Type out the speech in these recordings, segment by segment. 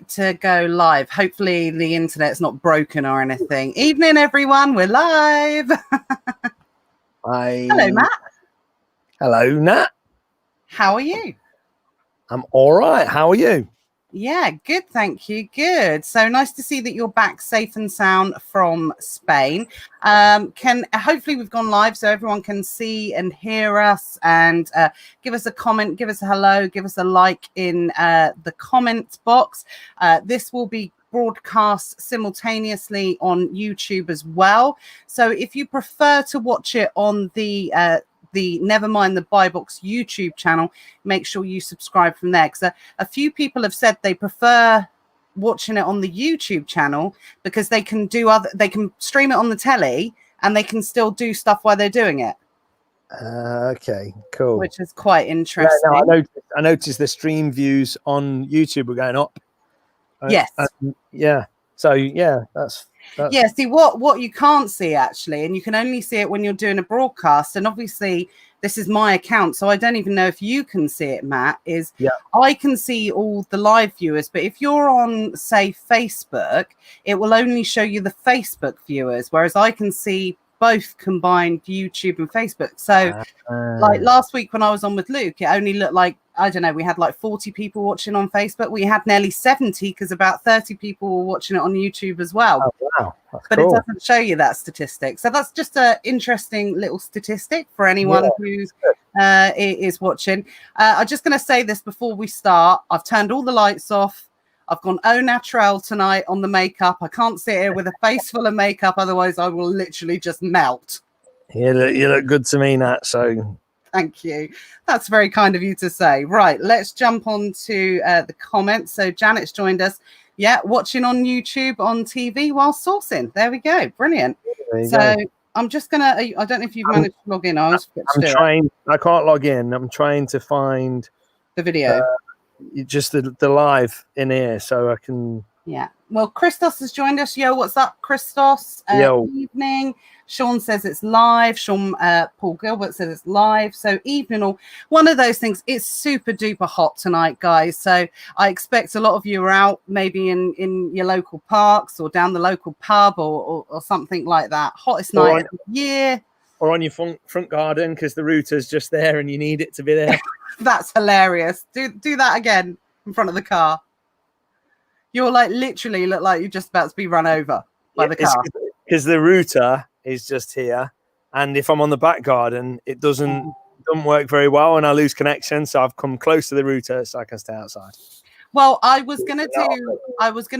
to go live. Hopefully the internet's not broken or anything. Evening, everyone. We're live. Hi. Hello, Matt. Hello, Nat. How are you? I'm all right. How are you? Yeah, good. Thank you. Good. So nice to see that you're back safe and sound from Spain. Hopefully we've gone live so everyone can see and hear us, and give us a comment, give us a hello, give us a like in the comments box. This will be broadcast simultaneously on YouTube as well. So if you prefer to watch it on the Nevermind the Buy Box YouTube channel, make sure you subscribe from there, because a few people have said they prefer watching it on the YouTube channel because they can stream it on the telly and they can still do stuff while they're doing it. Okay, cool. Which is quite interesting. Yeah, no, I noticed the stream views on YouTube were going up. Yes. Yeah. So yeah, that's yeah. See what you can't see actually, and you can only see it when you're doing a broadcast. And obviously, this is my account, so I don't even know if you can see it, Matt. I can see all the live viewers, but if you're on, say, Facebook, it will only show you the Facebook viewers, whereas I can see both combined, YouTube and Facebook. So like last week when I was on with Luke, it only looked like, I don't know, we had like 40 people watching on Facebook. We had nearly 70 because about 30 people were watching it on YouTube as well. Oh, wow. But cool. It doesn't show you that statistic. So that's just an interesting little statistic for anyone who is watching. I'm just going to say this before we start. I've turned all the lights off. I've gone au naturel tonight on the makeup. I can't sit here with a face full of makeup. Otherwise, I will literally just melt. You look good to me, Nat. So thank you. That's very kind of you to say. Right, let's jump on to the comments. So Janet's joined us. Yeah, watching on YouTube, on TV while sourcing. There we go. Brilliant. So I'm just going to, I don't know if you've managed to log in. I can't log in. I'm trying to find the video. Just the live in here so I can. Yeah. Well, Christos has joined us. Yo, what's up, Christos? Yo. Evening. Sean says it's live. Paul Gilbert says it's live. So evening all. One of those things. It's super duper hot tonight, guys. So I expect a lot of you are out maybe in your local parks or down the local pub or something like that. Hottest night of the year. Or on your front garden because the router's just there and you need it to be there. That's hilarious. Do that again in front of the car. You're like literally look like you're just about to be run over by the car. Because the router is just here. And if I'm on the back garden, it doesn't work very well and I lose connection. So I've come close to the router so I can stay outside. Well, I was gonna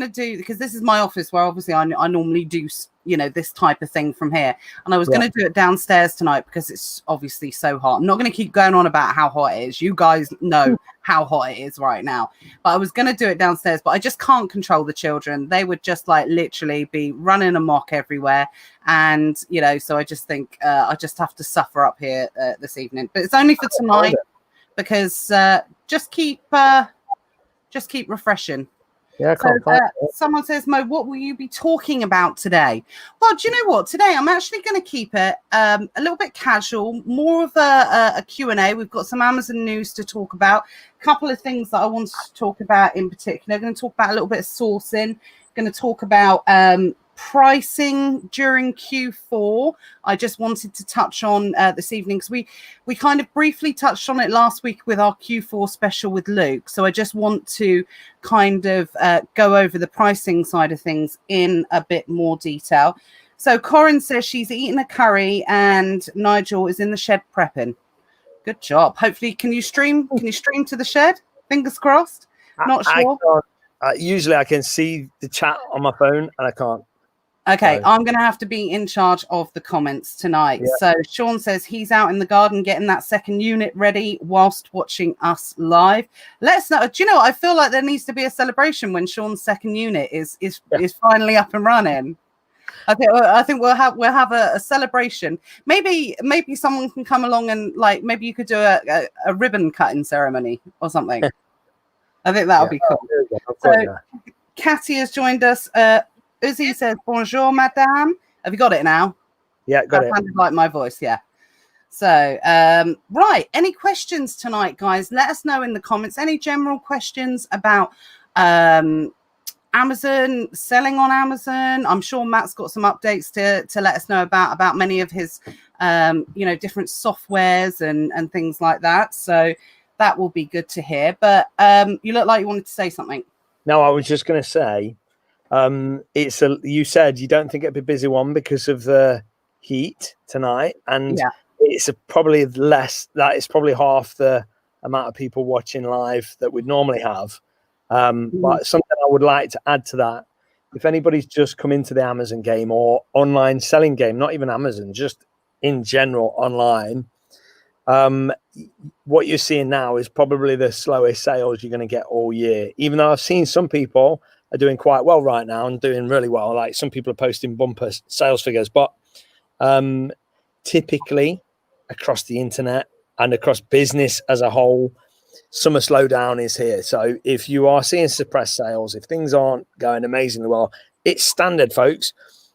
do because this is my office where obviously I normally do this type of thing from here, and I was gonna do it downstairs tonight because it's obviously so hot. I'm not gonna keep going on about how hot it is. You guys know how hot it is right now, but I was gonna do it downstairs, but I just can't control the children. They would just like literally be running amok everywhere, and so I just think I just have to suffer up here this evening. But it's only for tonight because just keep refreshing. Yeah, someone says, Mo, what will you be talking about today? Well, do you know what? Today I'm actually going to keep it a little bit casual, more of a Q&A. We've got some Amazon news to talk about, a couple of things that I wanted to talk about in particular. I'm going to talk about a little bit of sourcing, going to talk about pricing during Q4. I just wanted to touch on this evening because we kind of briefly touched on it last week with our Q4 special with Luke. So I just want to kind of go over the pricing side of things in a bit more detail. So Corinne says she's eating a curry and Nigel is in the shed prepping. Good job. Hopefully, can you stream to the shed? Fingers crossed. Not sure. Usually I can see the chat on my phone and I can't. Okay, I'm going to have to be in charge of the comments tonight. Yeah. So Sean says he's out in the garden getting that second unit ready whilst watching us live. Let's know. Do you know, I feel like there needs to be a celebration when Sean's second unit is finally up and running. I think we'll have a celebration. Maybe someone can come along and maybe you could do a ribbon cutting ceremony or something. I think that would be cool. So Cathy has joined us. Uzi says, bonjour, madame. Have you got it now? Yeah, got it. Sounded like my voice, yeah. So, right. Any questions tonight, guys? Let us know in the comments. Any general questions about Amazon, selling on Amazon. I'm sure Matt's got some updates to let us know about many of his, different softwares and things like that. So that will be good to hear. But you look like you wanted to say something. No, I was just going to say, you said you don't think it'd be a busy one because of the heat tonight, and it's probably less. That is probably half the amount of people watching live that we'd normally have. But something I would like to add to that, if anybody's just come into the Amazon game or online selling game, not even Amazon, just in general online, what you're seeing now is probably the slowest sales you're going to get all year. Even though I've seen some people are doing quite well right now and doing really well, like some people are posting bumper sales figures, but typically across the internet and across business as a whole, summer slowdown is here. So if you are seeing suppressed sales, if things aren't going amazingly well, it's standard, folks.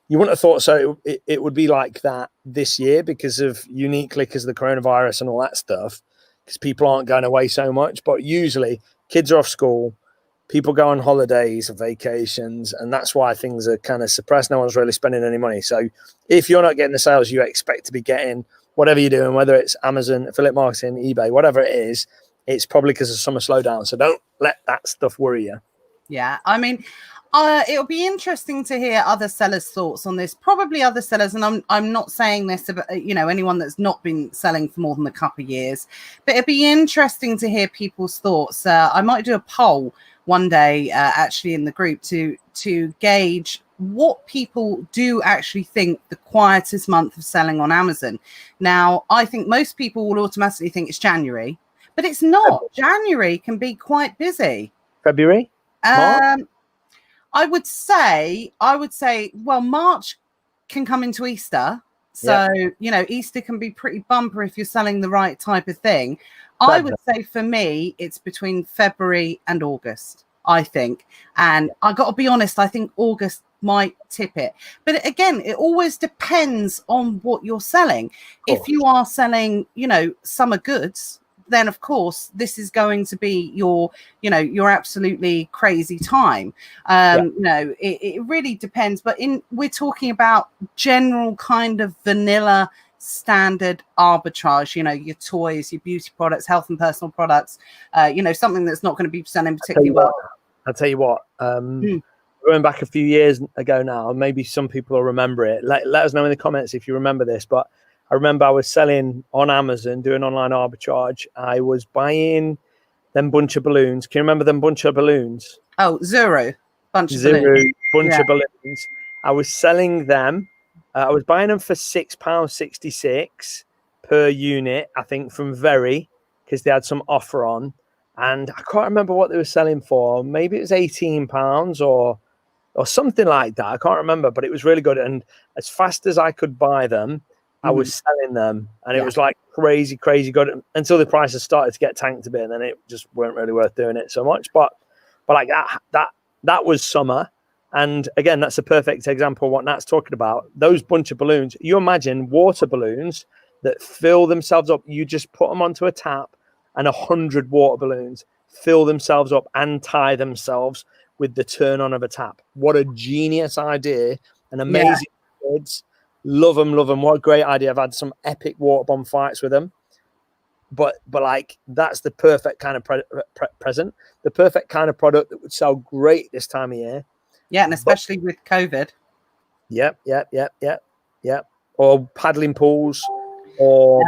You wouldn't have thought so. It would be like that this year because of the coronavirus and all that stuff, because people aren't going away so much. But usually kids are off school, people go on holidays or vacations, and that's why things are kind of suppressed. No one's really spending any money. So if you're not getting the sales you expect to be getting, whatever you're doing, whether it's Amazon, affiliate marketing, eBay, whatever it is, it's probably because of summer slowdown. So don't let that stuff worry you. Yeah, I mean, it'll be interesting to hear other sellers' thoughts on this. Probably other sellers, and I'm not saying this about anyone that's not been selling for more than a couple of years, but it'd be interesting to hear people's thoughts. I might do a poll one day, actually, in the group to gauge what people do actually think the quietest month of selling on Amazon. Now, I think most people will automatically think it's January. But it's not. January can be quite busy. February? I would say, well, March can come into Easter. So, Easter can be pretty bumper if you're selling the right type of thing. I would say for me, it's between February and August, I think. And I got to be honest, I think August might tip it. But again, it always depends on what you're selling. If you are selling, summer goods, then of course this is going to be your absolutely crazy time. It really depends, but we're talking about general kind of vanilla standard arbitrage, your toys, your beauty products, health and personal products, something that's not going to be selling particularly well. I'll tell you what, going back a few years ago now, maybe some people will remember it. Let us know in the comments if you remember this, but I remember I was selling on Amazon, doing online arbitrage. I was buying them bunch of balloons. Can you remember them bunch of balloons? Oh, Zero bunch of balloons. I was selling them. I was buying them for £6.66 per unit, I think, from Very, because they had some offer on. And I can't remember what they were selling for. Maybe it was £18 or something like that. I can't remember, but it was really good. And as fast as I could buy them, I was selling them, and it was like crazy good until the prices started to get tanked a bit, and then it just weren't really worth doing it so much. But like that was summer, and again, that's a perfect example of what Nat's talking about. Those bunch of balloons. You imagine water balloons that fill themselves up. You just put them onto a tap, and 100 water balloons fill themselves up and tie themselves with the turn on of a tap. What a genius idea! An amazing kids. Love them. What a great idea. I've had some epic water bomb fights with them. But like, that's the perfect kind of present, the perfect kind of product that would sell great this time of year. Yeah, and especially with COVID. Yep. Or paddling pools or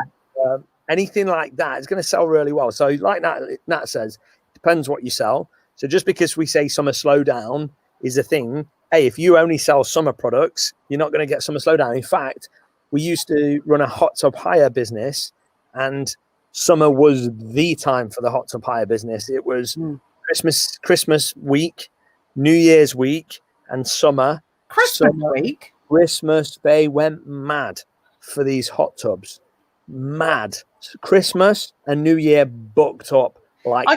anything like that. It's going to sell really well. So like Nat says, depends what you sell. So just because we say summer slowdown is a thing, hey, if you only sell summer products, you're not going to get summer slowdown. In fact, we used to run a hot tub hire business, and summer was the time for the hot tub hire business. It was Christmas week, New Year's week, and summer. Week. Christmas, they went mad for these hot tubs. Mad. Christmas and New Year booked up. Like I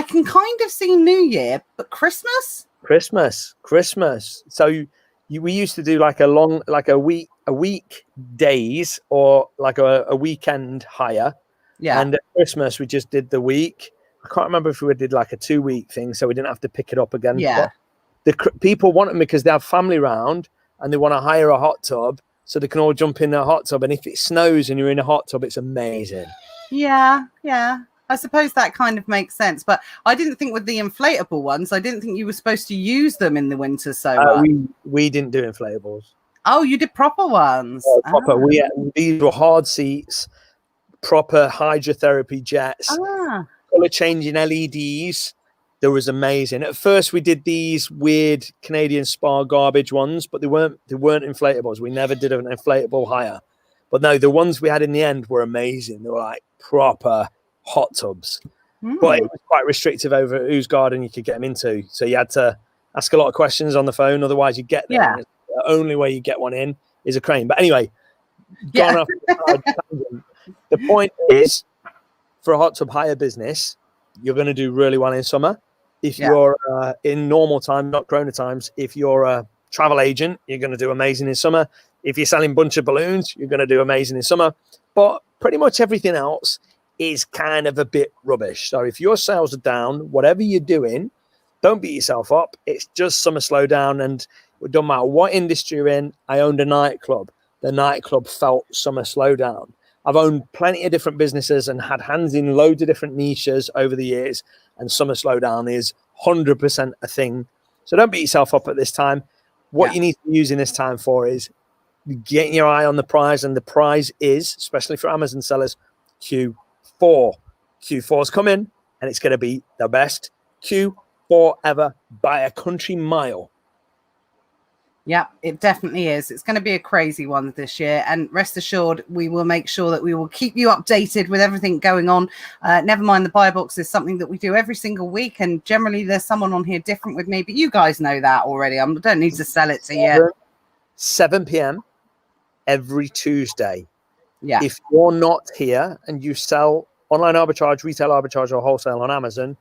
can kind of see New Year, but Christmas. So we used to do like a week days or like a weekend hire. Yeah. And at Christmas we just did the week. I can't remember if we did like a 2-week thing, so we didn't have to pick it up again. Yeah. people want them because they have family round and they want to hire a hot tub so they can all jump in a hot tub. And if it snows and you're in a hot tub, it's amazing. Yeah. I suppose that kind of makes sense. But I didn't think with the inflatable ones, I didn't think you were supposed to use them in the winter so much. We didn't do inflatables. Oh, you did proper ones. Proper. These were hard seats, proper hydrotherapy jets, color changing LEDs. There was amazing. At first, we did these weird Canadian Spa garbage ones, but they weren't inflatables. We never did an inflatable hire. But no, the ones we had in the end were amazing. They were like proper hot tubs. But it was quite restrictive over whose garden you could get them into. So you had to ask a lot of questions on the phone. Otherwise, you get there. Yeah. The only way you get one in is a crane. But anyway, gone off the point is, for a hot tub hire business, you're going to do really well in summer. If you're in normal time, not Corona times, if you're a travel agent, you're going to do amazing in summer. If you're selling a bunch of balloons, you're going to do amazing in summer. But pretty much everything else is kind of a bit rubbish. So if your sales are down, whatever you're doing, don't beat yourself up. It's just summer slowdown. And it doesn't matter what industry you're in. I owned a nightclub. The nightclub felt summer slowdown. I've owned plenty of different businesses and had hands in loads of different niches over the years. And summer slowdown is 100% a thing. So don't beat yourself up at this time. What you need to be using this time for is getting your eye on the prize. And the prize is, especially for Amazon sellers, Q4. Q4 is coming, and it's going to be the best Q4 ever by a country mile. Yeah, it definitely is. It's going to be a crazy one this year. And rest assured, we will make sure that we will keep you updated with everything going on. Never mind, the buy box is something that we do every single week. And generally, there's someone on here different with me. But you guys know that already. I don't need to sell it to you. 7 p.m. every Tuesday. Yeah. If you're not here and you sell online arbitrage, retail arbitrage, or wholesale on Amazon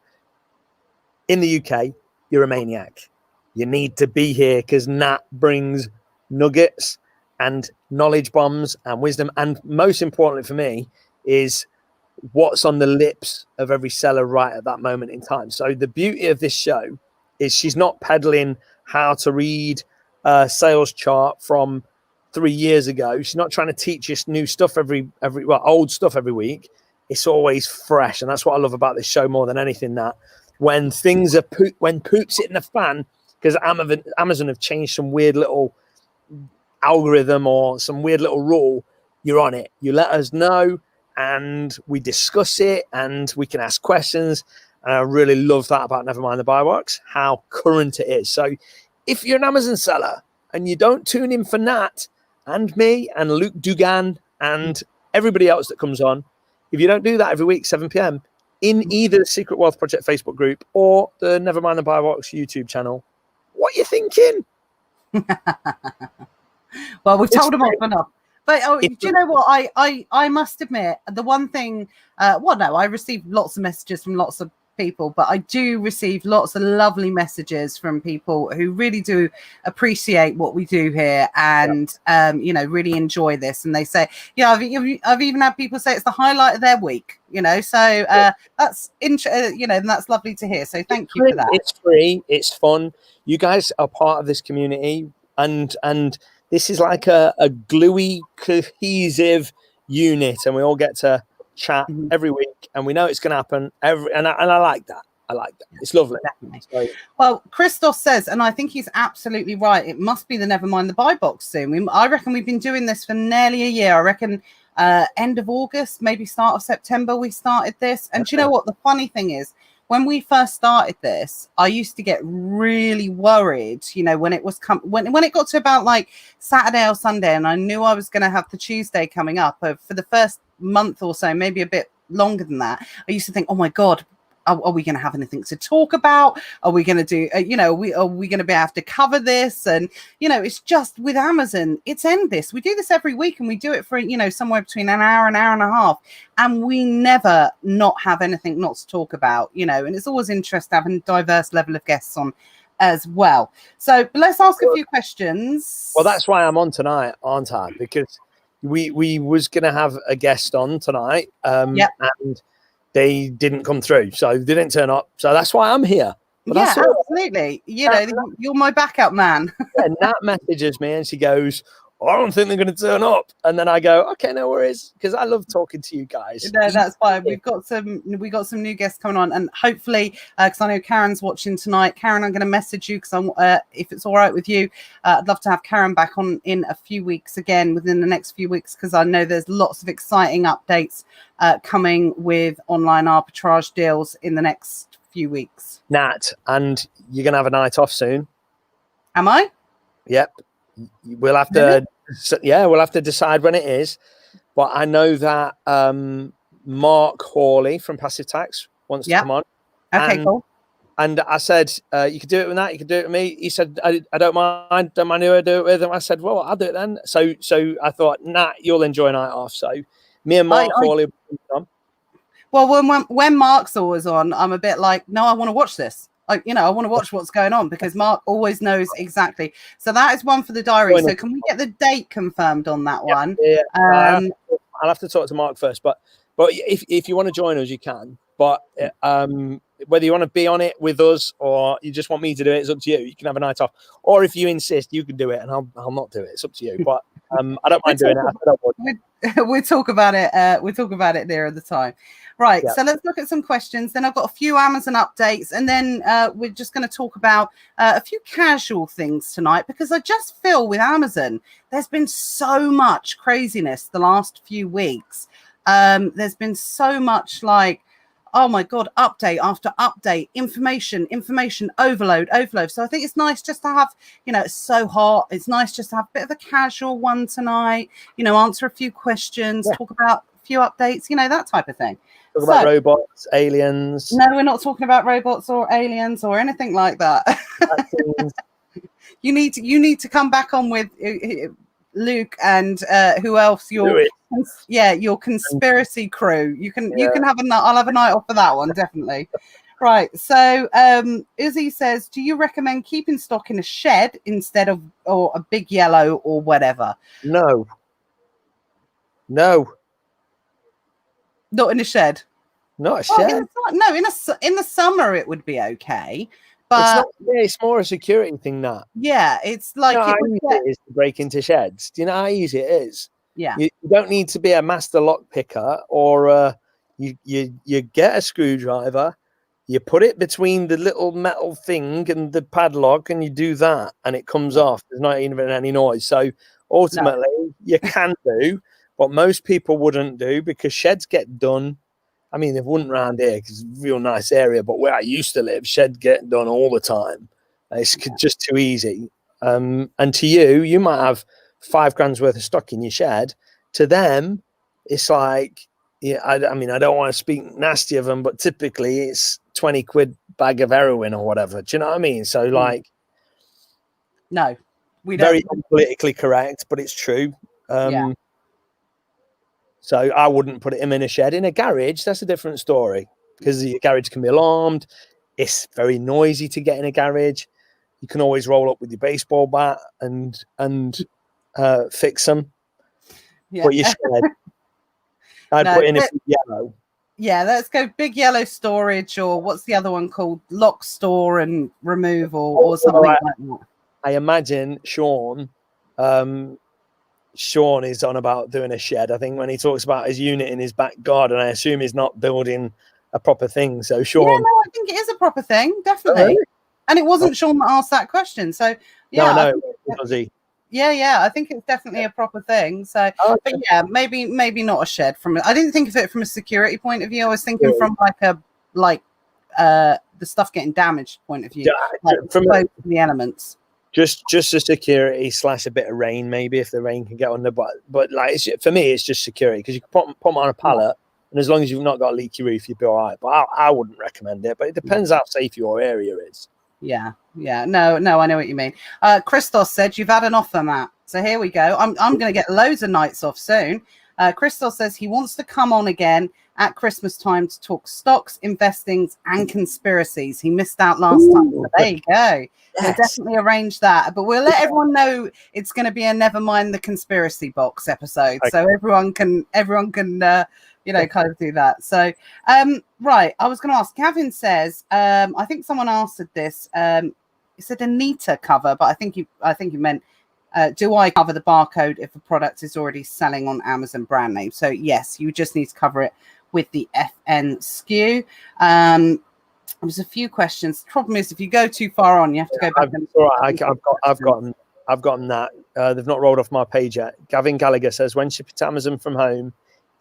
in the UK, you're a maniac. You need to be here because Nat brings nuggets and knowledge bombs and wisdom. And most importantly for me is what's on the lips of every seller right at that moment in time. So the beauty of this show is she's not peddling how to read a sales chart from 3 years ago. She's not trying to teach us new stuff old stuff every week. It's always fresh. And that's what I love about this show more than anything, that when things are when poop's hitting the fan, because Amazon have changed some weird little algorithm or some weird little rule, you're on it. You let us know and we discuss it and we can ask questions. And I really love that about Nevermind the Buy Box, how current it is. So if you're an Amazon seller and you don't tune in for Nat and me and Luke Dugan and everybody else that comes on, if you don't do that every week, 7 p.m, in either the Secret Wealth Project Facebook group or the Nevermind the Buy Box YouTube channel, what are you thinking? Well, we've told them off enough. But do you know what? I must admit, the one thing, I received lots of messages from lots of people, but I do receive lots of lovely messages from people who really do appreciate what we do here and, really enjoy this. And they say, I've even had people say it's the highlight of their week, so that's, and that's lovely to hear. So thank you for that. It's free. It's fun. You guys are part of this community and this is like a gluey, cohesive unit, and we all get to chat every week, and we know it's going to happen and I like that. It's lovely. So, well, Christos says, and I think he's absolutely right, it must be the Nevermind the Buy Box soon. I reckon we've been doing this for nearly a year. I reckon end of August, maybe start of September we started this. And do you know what the funny thing is? When we first started this, I used to get really worried, when it was when it got to about like Saturday or Sunday, and I knew I was going to have the Tuesday coming up. For the first month or so, maybe a bit longer than that, I used to think, oh my God, are we going to have anything to talk about? Are we going to do, are we going to be able to cover this? And, it's just with Amazon, it's endless. We do this every week and we do it for, somewhere between an hour and a half. And we never not have anything not to talk about, and it's always interesting having a diverse level of guests on as well. So let's ask a few questions. Well, that's why I'm on tonight, aren't I? Because we was going to have a guest on tonight. And they didn't come through, so they didn't turn up. So that's why I'm here. But Yeah, that's all. absolutely. You know, you're my backup man. Yeah, Nat messages me and she goes, oh, I don't think they're going to turn up. And then I go, okay, no worries, because I love talking to you guys. No, that's fine. We got some new guests coming on, and hopefully, because I know Karen's watching tonight. Karen, I'm going to message you because if it's all right with you, I'd love to have Karen back on in a few weeks again, within the next few weeks, because I know there's lots of exciting updates coming with online arbitrage deals in the next few weeks. Nat, and you're going to have a night off soon. Am I? Yep. We'll have to, we'll have to decide when it is. But I know that Mark Hawley from Passive Tax wants to come on. Okay, cool. And I said, you could do it with that. You could do it with me. He said, I don't mind. Don't mind who I do it with. And I said, well, I'll do it then. So I thought, Nat, you'll enjoy a night off. So me and Mark Hawley will come on. Well, when Mark's always on, I'm a bit like, no, I want to watch this. I want to watch what's going on because Mark always knows exactly. So that is one for the diary. So can we get the date confirmed on that one? Yeah. I'll have to talk to Mark first, but if you want to join us, you can. But whether you want to be on it with us or you just want me to do it, it's up to you. You can have a night off, or if you insist, you can do it, and I'll not do it. It's up to you. But I don't mind doing it. We'll talk about it. We'll talk about it nearer the time. Right, so let's look at some questions. Then I've got a few Amazon updates, and then we're just going to talk about a few casual things tonight, because I just feel with Amazon, there's been so much craziness the last few weeks. There's been so much oh my God, update after update, information overload. So I think it's nice just to have, it's so hot. It's nice just to have a bit of a casual one tonight, answer a few questions, talk about a few updates, that type of thing. Talk about robots, aliens. No, we're not talking about robots or aliens or anything like that. You need to come back on with Luke and who else? Your conspiracy crew. You can have I'll have a night off for that one, definitely. Right. So Izzy says, do you recommend keeping stock in a shed instead of or a big yellow or whatever? No. Not in a shed. Not a shed. In the summer it would be okay, but it's more a security thing. That it's like how easy it is to break into sheds. Do you know how easy it is? Yeah, you don't need to be a master lock picker, or you get a screwdriver, you put it between the little metal thing and the padlock, and you do that, and it comes off. There's not even any noise. So ultimately, you can do. What most people wouldn't do, because sheds get done. I mean, they wouldn't round here because it's a real nice area, but where I used to live, shed get done all the time. It's just too easy. And to you might have $5,000 worth of stock in your shed. To them, it's like, I don't want to speak nasty of them, but typically it's 20 quid bag of heroin or whatever. Do you know what I mean? So no, we don't. Very politically correct, but it's true. So I wouldn't put him in a shed. In a garage, that's a different story, because your garage can be alarmed. It's very noisy to get in a garage. You can always roll up with your baseball bat and fix them. Yeah. But your shed, I'd put in a big yellow. Yeah, let's go big yellow storage, or what's the other one called? Lock, store and remove, or something like that. I imagine Sean is on about doing a shed. I think when he talks about his unit in his back garden, I assume he's not building a proper thing. So Sean, I think it is a proper thing, definitely. And it wasn't Sean that asked that question. So was he? Yeah, I think it's definitely a proper thing. So, but yeah, maybe not a shed. I didn't think of it from a security point of view. I was thinking from the stuff getting damaged point of view, from the elements. Just a security / a bit of rain, maybe, if the rain can get on the but for me, it's just security, because you can put them on a pallet, and as long as you've not got a leaky roof, you'll be all right. But I wouldn't recommend it. But it depends how safe your area is. Yeah. No, I know what you mean. Christos said you've had an offer, Matt. So here we go. I'm going to get loads of nights off soon. Crystal says he wants to come on again at Christmas time to talk stocks, investings, and conspiracies. He missed out last time. So there you go. We'll definitely arrange that. But we'll let everyone know it's going to be a never mind the conspiracy box episode. Okay. So everyone can kind of do that. So right, I was going to ask, Gavin says, I think someone answered this. He said Anita cover, but I think you meant do I cover the barcode if a product is already selling on Amazon brand name? So yes, you just need to cover it with the FN SKU. There's a few questions. The problem is if you go too far on, you have to go back. I've gotten that. They've not rolled off my page yet. Gavin Gallagher says, when shipping to Amazon from home,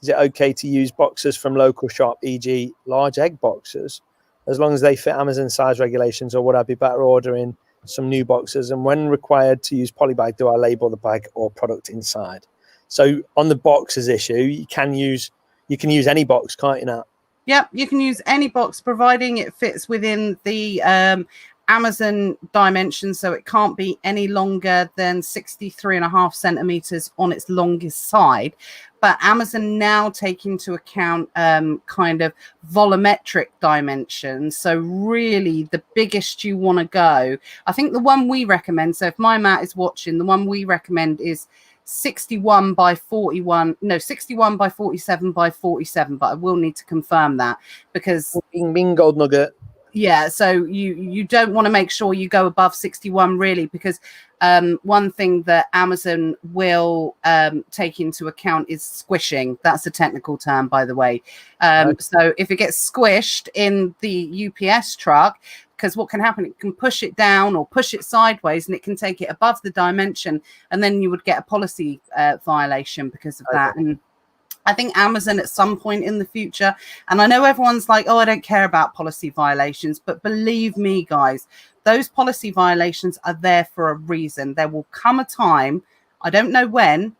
is it okay to use boxes from local shop, e.g. large egg boxes, as long as they fit Amazon size regulations, or would I be better ordering some new boxes? And when required to use polybag, do I label the bag or product inside? So on the boxes issue, you can use any box, can't you now? Yep, you can use any box providing it fits within the Amazon dimensions, so it can't be any longer than 63.5 centimeters on its longest side. But Amazon now take into account kind of volumetric dimensions. So really the biggest you want to go, I think the one we recommend, so if my Matt is watching, the one we recommend is 61 by 41, no, 61 by 47 by 47, but I will need to confirm that because bing gold nugget. Yeah, so you don't want to make sure you go above 61 really, because one thing that Amazon will take into account is squishing. That's a technical term, by the way. So if it gets squished in the UPS truck, because what can happen, it can push it down or push it sideways and it can take it above the dimension, and then you would get a policy violation because of that. And I think Amazon at some point in the future, and I know everyone's like, oh, I don't care about policy violations, but believe me, guys, those policy violations are there for a reason. There will come a time, I don't know when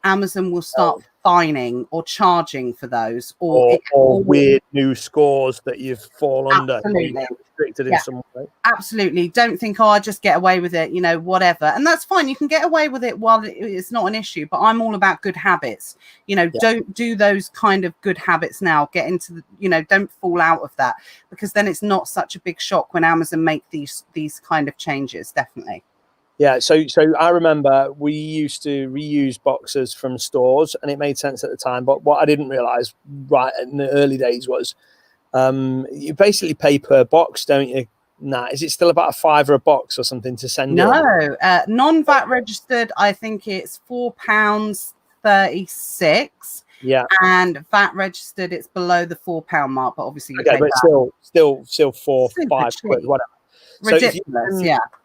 Amazon will start fining or charging for those, or weird new scores that you've fallen under. Absolutely. Restricted in some way. Absolutely. Don't think, I just get away with it, whatever. And that's fine. You can get away with it while it's not an issue. But I'm all about good habits. Don't do those kind of good habits now. Get into the, don't fall out of that, because then it's not such a big shock when Amazon make these kind of changes. Definitely. Yeah, so I remember we used to reuse boxes from stores, and it made sense at the time. But what I didn't realize right in the early days was you basically pay per box, don't you? Is it still about £5 a box or something to send? No, non-VAT registered, I think it's £4.36. Yeah, and VAT registered, it's below the £4 mark. But obviously, you pay but that. still 4, 5 quid, whatever. Ridiculous,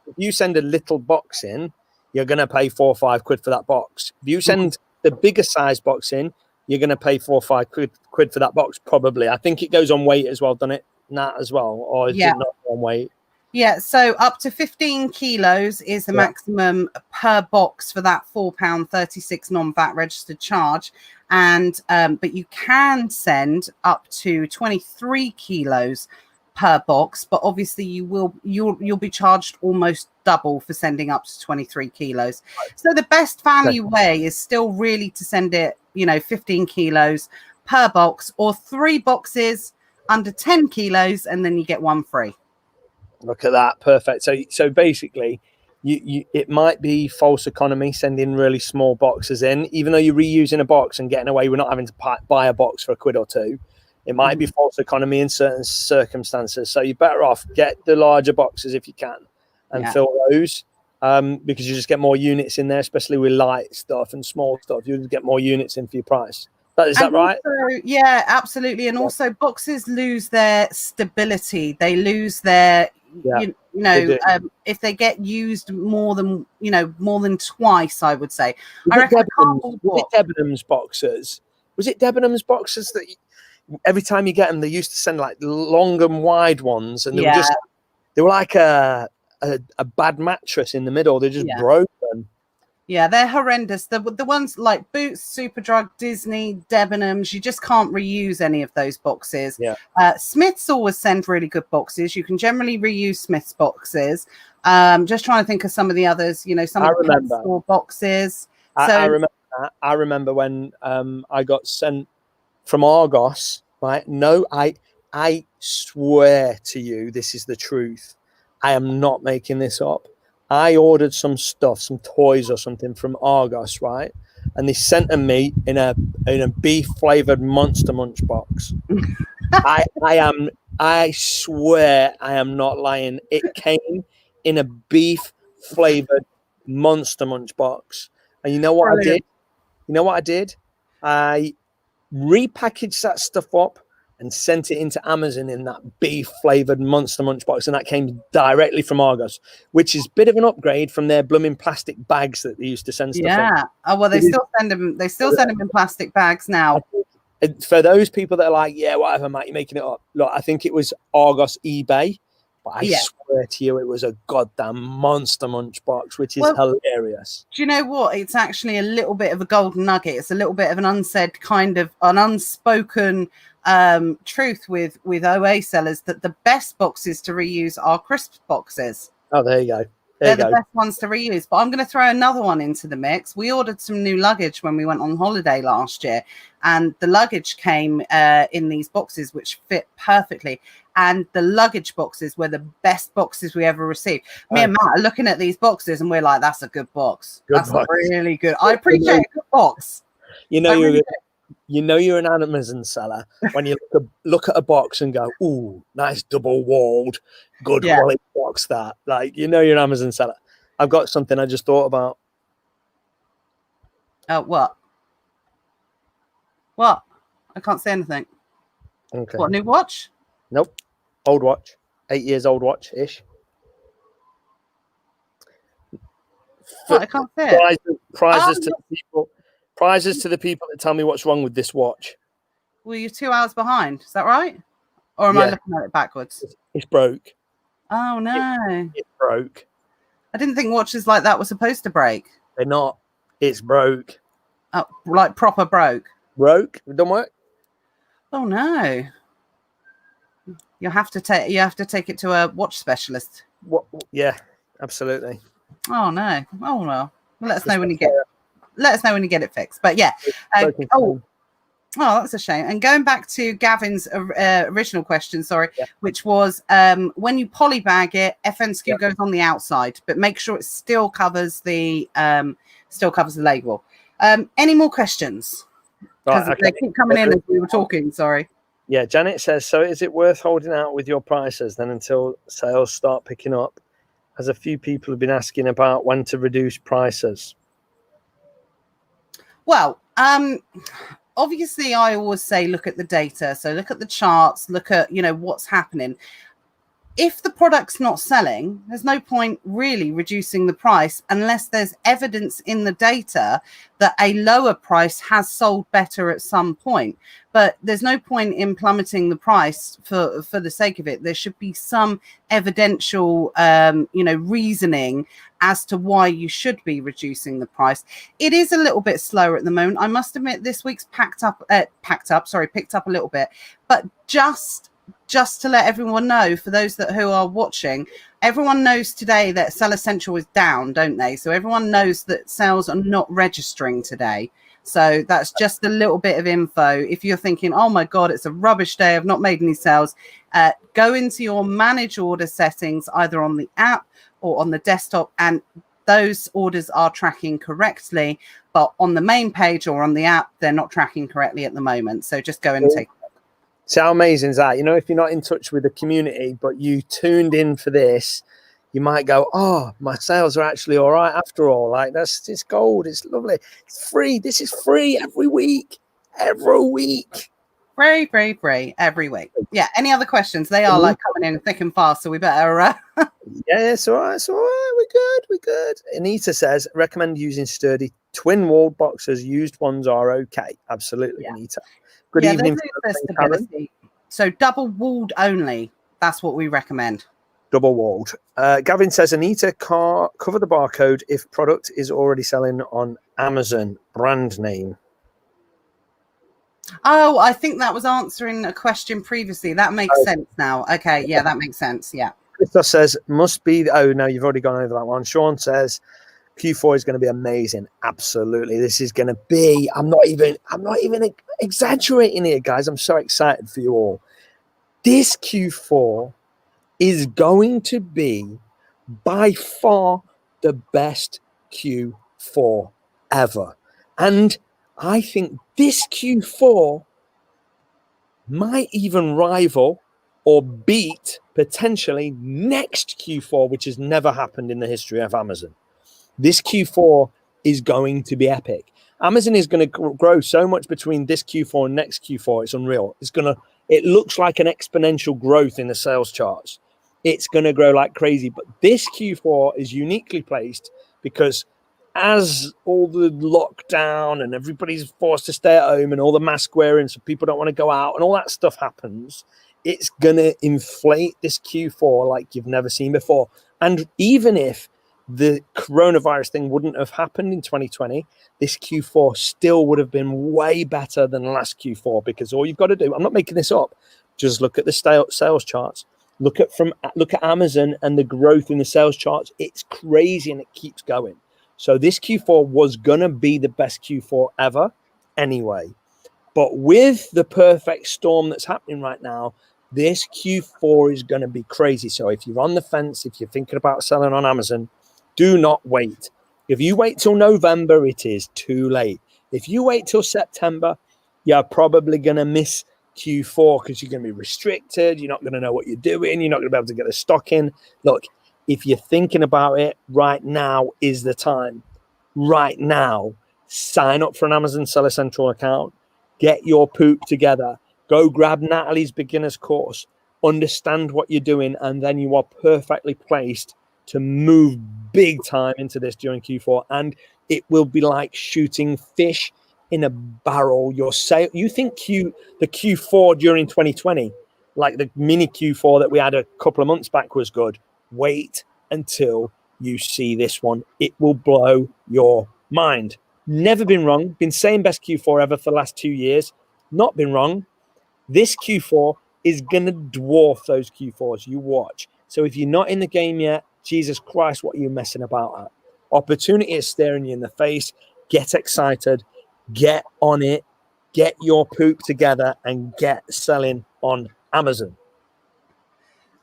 if you send a little box in, you're going to pay 4 or 5 quid for that box. If you send the bigger size box in, you're going to pay 4 or 5 quid for that box, probably. I think it goes on weight as well, doesn't it? Nat as well, or is it not on weight? Yeah, so up to 15 kilos is the maximum per box for that £4.36 non-VAT registered charge. And but you can send up to 23 kilos per box, but obviously you'll be charged almost double for sending up to 23 kilos. So the best value way is still really to send it 15 kilos per box, or 3 boxes under 10 kilos, and then you get 1 free. Look at that, perfect. So basically it might be false economy sending really small boxes in, even though you're reusing a box and getting away with not having to buy a box for a quid or two. It might be false economy in certain circumstances. So you're better off get the larger boxes if you can and fill those, because you just get more units in there, especially with light stuff and small stuff. You'll just get more units in for your price. Is that right? Also, yeah, absolutely. And also boxes lose their stability. They lose their, if they get used more than twice, I would say. I reckon Debenhams boxes. Was it Debenhams boxes that every time you get them, they used to send like long and wide ones, and they were like a bad mattress in the middle. They're just broken. Yeah, they're horrendous. The ones like Boots, Superdrug, Disney, Debenhams, you just can't reuse any of those boxes. Yeah. Smiths always send really good boxes. You can generally reuse Smiths boxes. Just trying to think of some of the others. Some of the store boxes. I remember that, I remember when I got sent from Argos, right? No, I swear to you, this is the truth. I am not making this up. I ordered some stuff, some toys or something from Argos, right? And they sent them me in a beef flavored Monster Munch box. I swear I am not lying. It came in a beef flavored Monster Munch box. And you know what I did? You know what I did? I repackaged that stuff up and sent it into Amazon in that beef flavored Monster Munch box, and that came directly from Argos, which is a bit of an upgrade from their blooming plastic bags that they used to send stuff in. Yeah. Oh well, they still send them. They still send them in plastic bags now. For those people that are like, yeah, whatever, Matt, you're making it up. Look, I think it was Argos eBay, but I swear to you, it was a goddamn Monster Munch box, which is hilarious. Do you know what? It's actually a little bit of a golden nugget. It's a little bit of an unsaid kind of an unspoken truth with OA sellers that the best boxes to reuse are crisp boxes. Oh, there you go. They're the best ones to reuse. But I'm going to throw another one into the mix. We ordered some new luggage when we went on holiday last year, and the luggage came in these boxes which fit perfectly. And the luggage boxes were the best boxes we ever received. Me and Matt are looking at these boxes and we're like, that's a good box. That's really good. I appreciate a good box. You know, you're an Amazon seller when you look at a box and go, ooh, nice double walled, good quality box. That, like, you know, you're an Amazon seller. I've got something I just thought about. What? I can't say anything. Okay. What, new watch? Nope. Old watch. 8 years old watch ish. I can't say it. Prizes to the people that tell me what's wrong with this watch. Well, you're 2 hours behind. Is that right? Or am I looking at it backwards? It's broke. Oh, no. It's broke. I didn't think watches like that were supposed to break. They're not. It's broke. Oh, like proper broke. Broke? It don't work? Oh, no. You have to take it to a watch specialist. What? Yeah, absolutely. Oh, no. Oh, well. Let us know when you get it. Let us know when you get it fixed. But yeah. Oh, that's a shame. And going back to Gavin's original question, which was when you polybag it, FNSKU goes on the outside, but make sure it still covers the label. Any more questions? Because they keep coming in as we were talking. Sorry. Yeah, Janet says, so is it worth holding out with your prices then until sales start picking up? As a few people have been asking about when to reduce prices. Well, obviously I always say look at the data. So look at the charts, look at, what's happening. If the product's not selling, there's no point really reducing the price unless there's evidence in the data that a lower price has sold better at some point. But there's no point in plummeting the price for the sake of it. There should be some evidential, reasoning as to why you should be reducing the price. It is a little bit slower at the moment. I must admit this week's picked up a little bit, but just to let everyone know, for those who are watching, everyone knows today that Seller Central is down, don't they? So everyone knows that sales are not registering today. So that's just a little bit of info. If you're thinking, oh my God, it's a rubbish day, I've not made any sales, go into your manage order settings, either on the app or on the desktop, and those orders are tracking correctly. But on the main page or on the app, they're not tracking correctly at the moment. So just go and take a look. So how amazing is that? If you're not in touch with the community, but you tuned in for this, you might go, oh, my sales are actually all right after all. Like, it's gold. It's lovely. It's free. This is free every week. Every week. Free every week. Yeah. Any other questions? They are like coming in thick and fast, so we better. Yeah, it's all right. It's all right. We're good. Anita says, recommend using sturdy twin-walled boxes. Used ones are okay. Absolutely, Anita. Good evening. So double-walled only. That's what we recommend. Double-walled. Gavin says, Anita, cover the barcode if product is already selling on Amazon. Brand name. Oh, I think that was answering a question previously. That makes sense now. Okay, yeah, that makes sense. Yeah. Christoph says, must be. Oh, no, you've already gone over that one. Sean says, Q4 is going to be amazing. Absolutely. This is going to be, I'm not even exaggerating here, guys. I'm so excited for you all. This Q4 is going to be by far the best Q4 ever. And I think this Q4 might even rival or beat potentially next Q4, which has never happened in the history of Amazon. This Q4 is going to be epic. Amazon is going to grow so much between this Q4 and next Q4. It's unreal. It looks like an exponential growth in the sales charts. It's going to grow like crazy. But this Q4 is uniquely placed because as all the lockdown and everybody's forced to stay at home and all the mask wearing, so people don't want to go out and all that stuff happens, it's going to inflate this Q4 like you've never seen before. And even if the coronavirus thing wouldn't have happened in 2020, this Q4 still would have been way better than last Q4, because all you've got to do, I'm not making this up, just look at the sales charts. Look at Amazon and the growth in the sales charts. It's crazy and it keeps going. So this Q4 was going to be the best Q4 ever anyway. But with the perfect storm that's happening right now, this Q4 is going to be crazy. So if you're on the fence, if you're thinking about selling on Amazon, do not wait. If you wait till November, it is too late. If you wait till September, you're probably going to miss Q4 because you're going to be restricted. You're not going to know what you're doing. You're not going to be able to get the stock in. Look, if you're thinking about it, right now is the time. Right now, sign up for an Amazon Seller Central account. Get your poop together. Go grab Natalie's beginner's course. Understand what you're doing, and then you are perfectly placed to move big time into this during Q4. And it will be like shooting fish in a barrel. You think the Q4 during 2020, like the mini Q4 that we had a couple of months back, was good. Wait until you see this one. It will blow your mind. Never been wrong. Been saying best Q4 ever for the last 2 years. Not been wrong. This Q4 is going to dwarf those Q4s. You watch. So if you're not in the game yet, Jesus Christ, what are you messing about at? Opportunity is staring you in the face. Get excited. Get on it. Get your poop together and get selling on Amazon.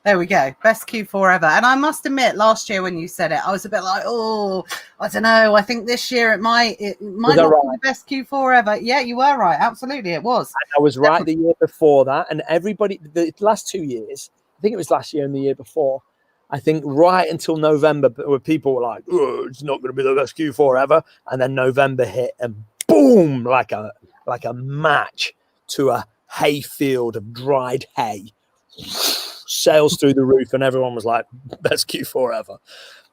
There we go. Best Q4 ever. And I must admit, last year when you said it, I was a bit like, oh, I don't know. I think this year it might not be the best Q4 ever. Yeah, you were right. Absolutely, it was. And I was right the year before that. And everybody, the last 2 years, I think it was last year and the year before, I think right until November, where people were like, oh, it's not going to be the best Q4 ever. And then November hit and boom, like a match to a hay field of dried hay. Sales through the roof, and everyone was like, best Q4 ever.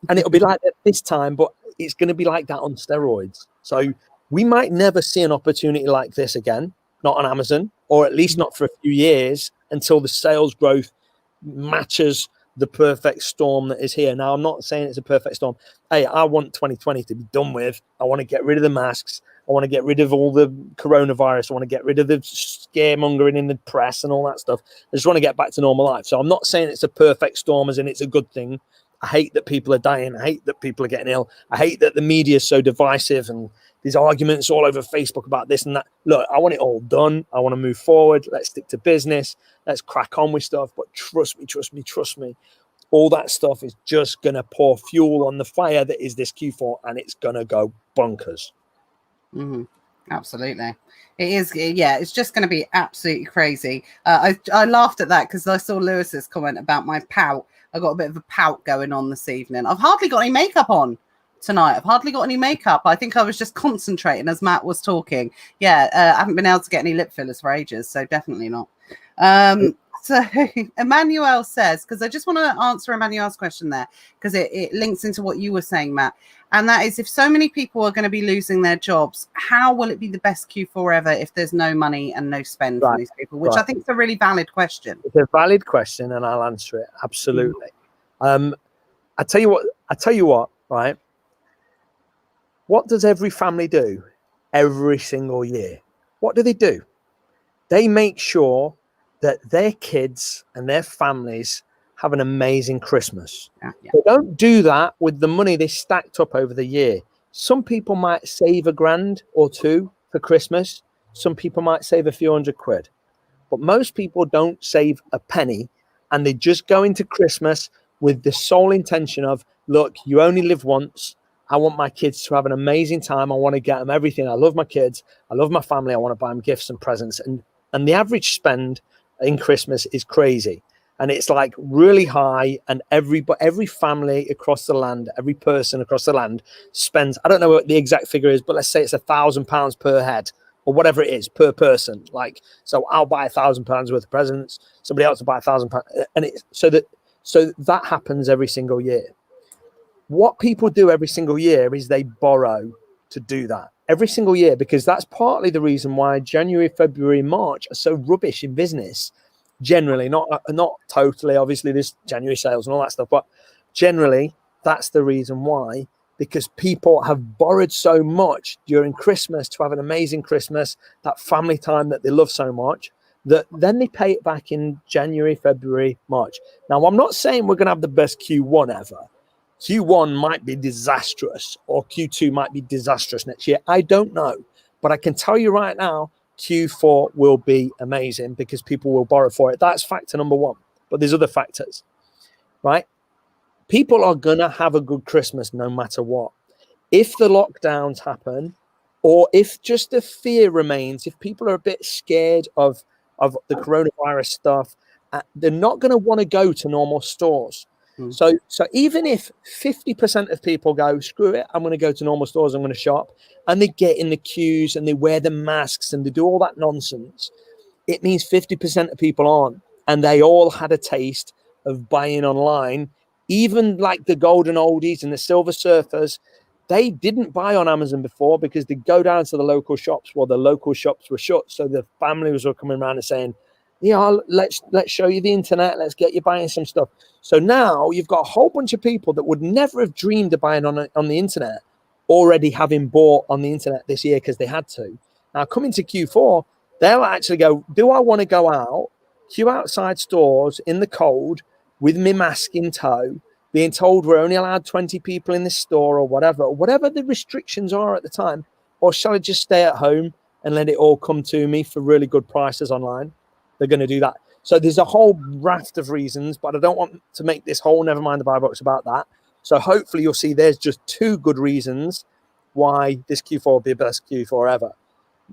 And it'll be like that this time, but it's going to be like that on steroids. So we might never see an opportunity like this again, not on Amazon, or at least not for a few years, until the sales growth matches the perfect storm that is here. Now, I'm not saying it's a perfect storm. Hey, I want 2020 to be done with. I want to get rid of the masks. I want to get rid of all the coronavirus. I want to get rid of the scaremongering in the press and all that stuff. I just want to get back to normal life. So I'm not saying it's a perfect storm as in it's a good thing. I hate that people are dying. I hate that people are getting ill. I hate that the media is so divisive and these arguments all over Facebook about this and that. Look, I want it all done. I want to move forward. Let's stick to business. Let's crack on with stuff. But trust me. All that stuff is just going to pour fuel on the fire that is this Q4, and it's going to go bonkers. Mm-hmm. Absolutely. It is. Yeah, it's just going to be absolutely crazy. I laughed at that because I saw Lewis's comment about my pout. I got a bit of a pout going on this evening. I've hardly got any makeup on tonight. I think I was just concentrating as Matt was talking. Yeah, I haven't been able to get any lip fillers for ages, so definitely not. So Emmanuel says, because I just want to answer Emmanuel's question there, because it links into what you were saying, Matt. And that is, if so many people are going to be losing their jobs, how will it be the best Q4 ever if there's no money and no spend from these people? Which I think is a really valid question. It's a valid question, and I'll answer it. Absolutely. I tell you what, right? What does every family do every single year? What do? They make sure that their kids and their families have an amazing Christmas. Yeah, yeah. But don't do that with the money they stacked up over the year. Some people might save $1,000 or $2,000 for Christmas. Some people might save a few £100. But most people don't save a penny, and they just go into Christmas with the sole intention of, look, you only live once. I want my kids to have an amazing time. I want to get them everything. I love my kids. I love my family. I want to buy them gifts and presents. And the average spend in Christmas is crazy. And it's like really high. And every family across the land, every person across the land spends, I don't know what the exact figure is, but let's say it's £1,000 per head, or whatever it is per person. Like, so I'll buy £1,000 worth of presents. Somebody else will buy £1,000. And it's so that happens every single year. What people do every single year is they borrow to do that every single year, because that's partly the reason why January, February, March are so rubbish in business. Generally, not totally. Obviously, there's January sales and all that stuff, but generally, that's the reason why. Because people have borrowed so much during Christmas to have an amazing Christmas, that family time that they love so much, that then they pay it back in January, February, March. Now, I'm not saying we're going to have the best Q1 ever. Q1 might be disastrous, or Q2 might be disastrous next year. I don't know. But I can tell you right now, Q4 will be amazing because people will borrow for it. That's factor number one. But there's other factors, right? People are going to have a good Christmas no matter what. If the lockdowns happen, or if just the fear remains, if people are a bit scared of the coronavirus stuff, they're not going to want to go to normal stores. So even if 50% of people go, screw it, I'm going to go to normal stores, I'm going to shop, and they get in the queues and they wear the masks and they do all that nonsense, it means 50% of people aren't. And they all had a taste of buying online. Even like the golden oldies and the silver surfers, they didn't buy on Amazon before because they go down to the local shops. Well, the local shops were shut. So the families were coming around and saying, yeah, let's show you the internet. Let's get you buying some stuff. So now you've got a whole bunch of people that would never have dreamed of buying on the internet already having bought on the internet this year because they had to. Now coming to Q4, they'll actually go, do I want to go out, queue outside stores in the cold with my mask in tow, being told we're only allowed 20 people in this store or whatever the restrictions are at the time, or shall I just stay at home and let it all come to me for really good prices online? They're going to do that. So there's a whole raft of reasons, but I don't want to make this whole Never Mind the Buy Box about that. So hopefully you'll see there's just 2 good reasons why this Q4 will be the best Q4 ever.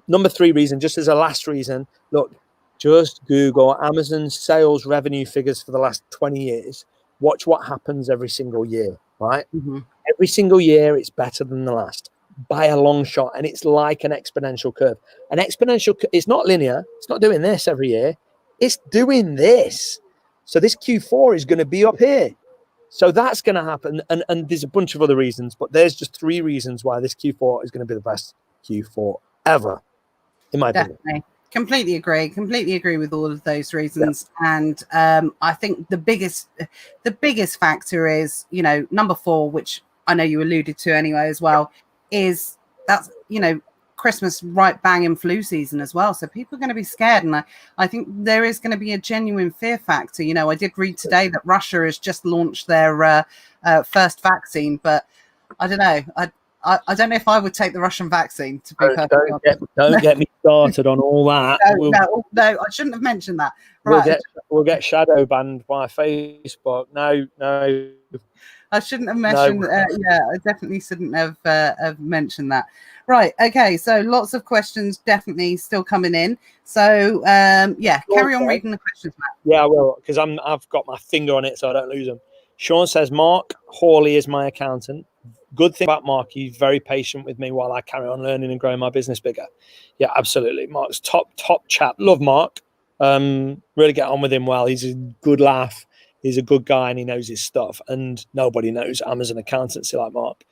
Number 3 reason, just as a last reason, look, just Google Amazon's sales revenue figures for the last 20 years. Watch what happens every single year, right? Mm-hmm. Every single year, it's better than the last by a long shot. And it's like an exponential curve. An exponential, it's not linear. It's not doing this every year. It's doing this. So this Q4 is going to be up here. So that's going to happen. And there's a bunch of other reasons, but there's just 3 reasons why this Q4 is going to be the best Q4 ever, in my opinion. Completely agree with all of those reasons. Yeah. And I think the biggest factor is, number 4, which I know you alluded to anyway as well, is that's, Christmas right bang in flu season as well. So people are going to be scared. And I think there is going to be a genuine fear factor. I did read today that Russia has just launched their first vaccine, but I don't know. I don't know if I would take the Russian vaccine, to be perfectly honest. Don't get me started on all that. No, I shouldn't have mentioned that. Right. We'll get shadow banned by Facebook. No. I shouldn't have mentioned. No. I definitely shouldn't have mentioned that. Right. Okay. So lots of questions definitely still coming in. So carry on reading the questions, Matt. Yeah, I will, because I've got my finger on it so I don't lose them. Sean says, Mark Hawley is my accountant. Good thing about Mark, he's very patient with me while I carry on learning and growing my business bigger. Yeah, absolutely. Mark's top chap. Love Mark. Really get on with him well. He's a good laugh. He's a good guy and he knows his stuff. And nobody knows Amazon accountancy like Mark.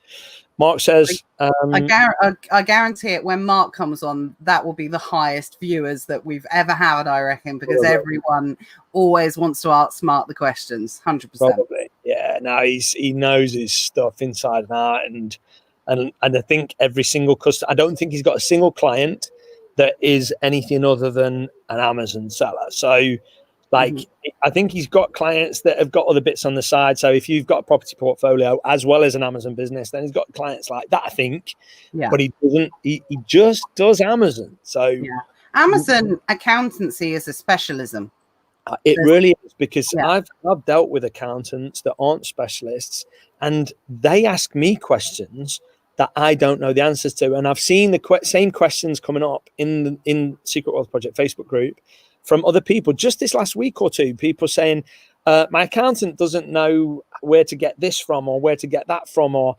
Mark says, I guarantee it, when Mark comes on, that will be the highest viewers that we've ever had, I reckon, because everyone always wants to outsmart the questions. 100%. Probably. Yeah. No, he knows his stuff inside and out. And I think every single customer, I don't think he's got a single client that is anything other than an Amazon seller. So Like, I think he's got clients that have got other bits on the side. So if you've got a property portfolio as well as an Amazon business, then he's got clients like that, I think. Yeah. But he doesn't, he just does Amazon. So yeah, Amazon accountancy is a specialism. it really is, because Yeah. I've dealt with accountants that aren't specialists, and they ask me questions that I don't know the answers to. And I've seen the same questions coming up in Secret Wealth Project Facebook group from other people just this last week or two. People saying, my accountant doesn't know where to get this from or where to get that from, or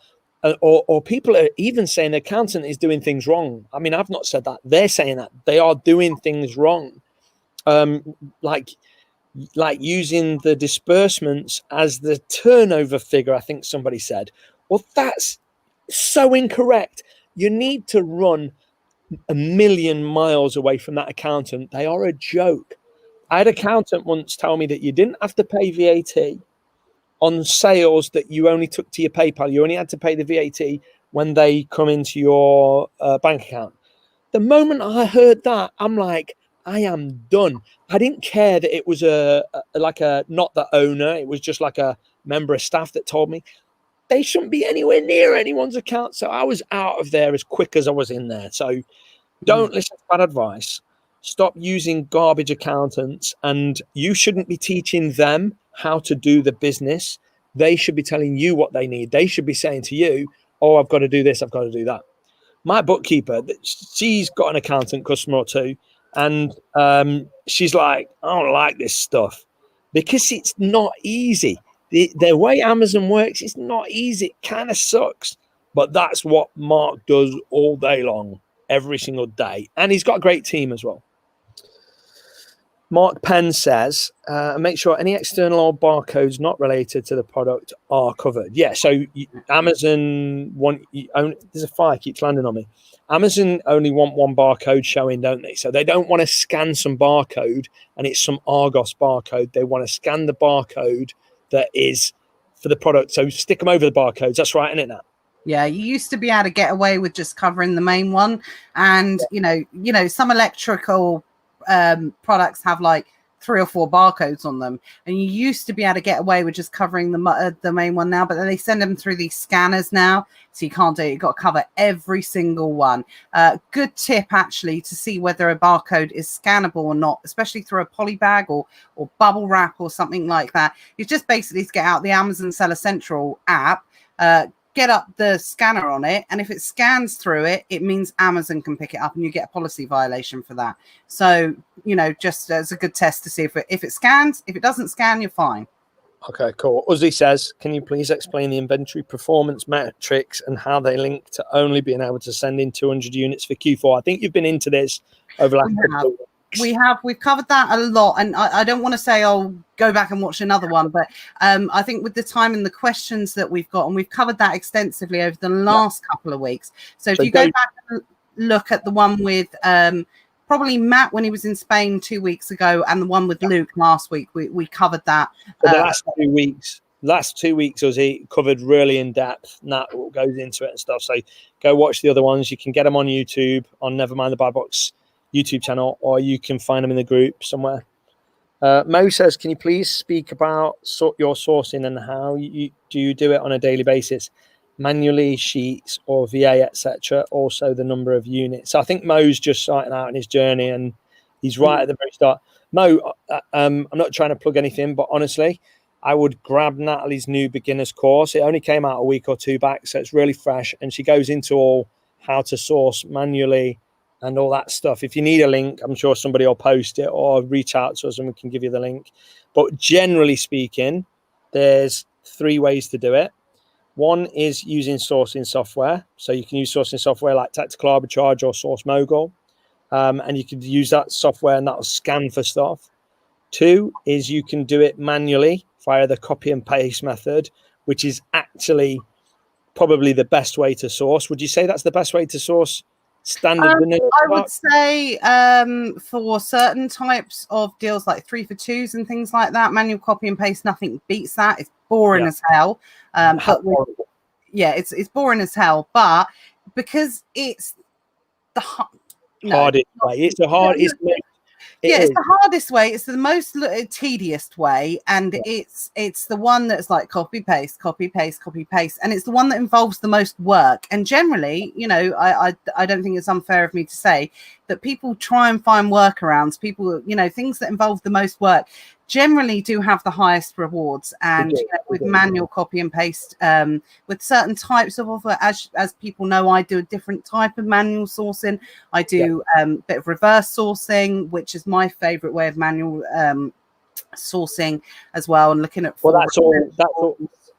people are even saying the accountant is doing things wrong. I mean, I've not said that. They're saying that they are doing things wrong. Like using the disbursements as the turnover figure, I think somebody said. Well, that's so incorrect. You need to run a million miles away from that accountant. They are a joke. I had an accountant once tell me that you didn't have to pay VAT on sales that you only took to your PayPal. You only had to pay the VAT when they come into your bank account. The moment I heard that, I'm like, I am done. I didn't care that it was not the owner. It was just like a member of staff that told me. They shouldn't be anywhere near anyone's account. So I was out of there as quick as I was in there. So don't listen to bad advice. Stop using garbage accountants, and you shouldn't be teaching them how to do the business. They should be telling you what they need. They should be saying to you, oh, I've got to do this, I've got to do that. My bookkeeper, she's got an accountant customer or two, and she's like, I don't like this stuff because it's not easy. The way Amazon works, it's not easy. It kind of sucks, but that's what Mark does all day long, every single day. And he's got a great team as well. Mark Penn says, make sure any external or barcodes not related to the product are covered. Yeah, so Amazon there's a fire keeps landing on me. Amazon only want one barcode showing, don't they? So they don't want to scan some barcode and it's some Argos barcode. They want to scan the barcode that is for the product. So stick them over the barcodes. That's right, isn't it, Nat? Yeah, you used to be able to get away with just covering the main one, and you know some electrical products have like 3 or 4 barcodes on them, and you used to be able to get away with just covering the main one now, but then they send them through these scanners now, so you can't do it. You've got to cover every single one. Good tip actually to see whether a barcode is scannable or not, especially through a poly bag or bubble wrap or something like that. You just basically get out the Amazon Seller Central app, get up the scanner on it, and if it scans through it, it means Amazon can pick it up and you get a policy violation for that. So, just as a good test to see if it scans. If it doesn't scan, you're fine. Okay, cool. Uzi says, can you please explain the inventory performance metrics and how they link to only being able to send in 200 units for Q4? I think you've been into this over the last couple of weeks. We've covered that a lot, and I don't want to say I'll go back and watch another one, but I think with the time and the questions that we've got, and we've covered that extensively over the last couple of weeks. So if you go back and look at the one with probably Matt when he was in Spain 2 weeks ago, and the one with Luke last week, we covered that. For the last 2 weeks. Last 2 weeks, Uzi covered really in depth, and that goes into it and stuff. So go watch the other ones. You can get them on YouTube on Nevermind the Bad Box YouTube channel, or you can find them in the group somewhere. Mo says, can you please speak about your sourcing and how do you do it on a daily basis, manually, sheets or VA, etc.? Also the number of units. So I think Mo's just starting out in his journey, and he's right at the very start. Mo, I'm not trying to plug anything, but honestly, I would grab Natalie's new beginner's course. It only came out a week or two back, so it's really fresh, and she goes into all how to source manually and all that stuff. If you need a link, I'm sure somebody will post it or reach out to us and we can give you the link. But generally speaking, there's 3 ways to do it. One is using sourcing software. So you can use sourcing software like Tactical Arbitrage or Source Mogul. And you can use that software and that'll scan for stuff. 2 is you can do it manually via the copy and paste method, which is actually probably the best way to source. Would you say that's the best way to source standard? I would say for certain types of deals like 3 for 2s and things like that, manual copy and paste, nothing beats that. It's boring as hell. It's boring as hell, but because it's the hardest way, It's the hardest way. It's the most tedious way, and it's the one that's like copy paste, and it's the one that involves the most work. And generally, I don't think it's unfair of me to say that people try and find workarounds. People, things that involve the most work generally do have the highest rewards. And with manual copy and paste, with certain types of offer, as people know, I do a different type of manual sourcing. I do a bit of reverse sourcing, which is my favorite way of manual sourcing as well, and looking at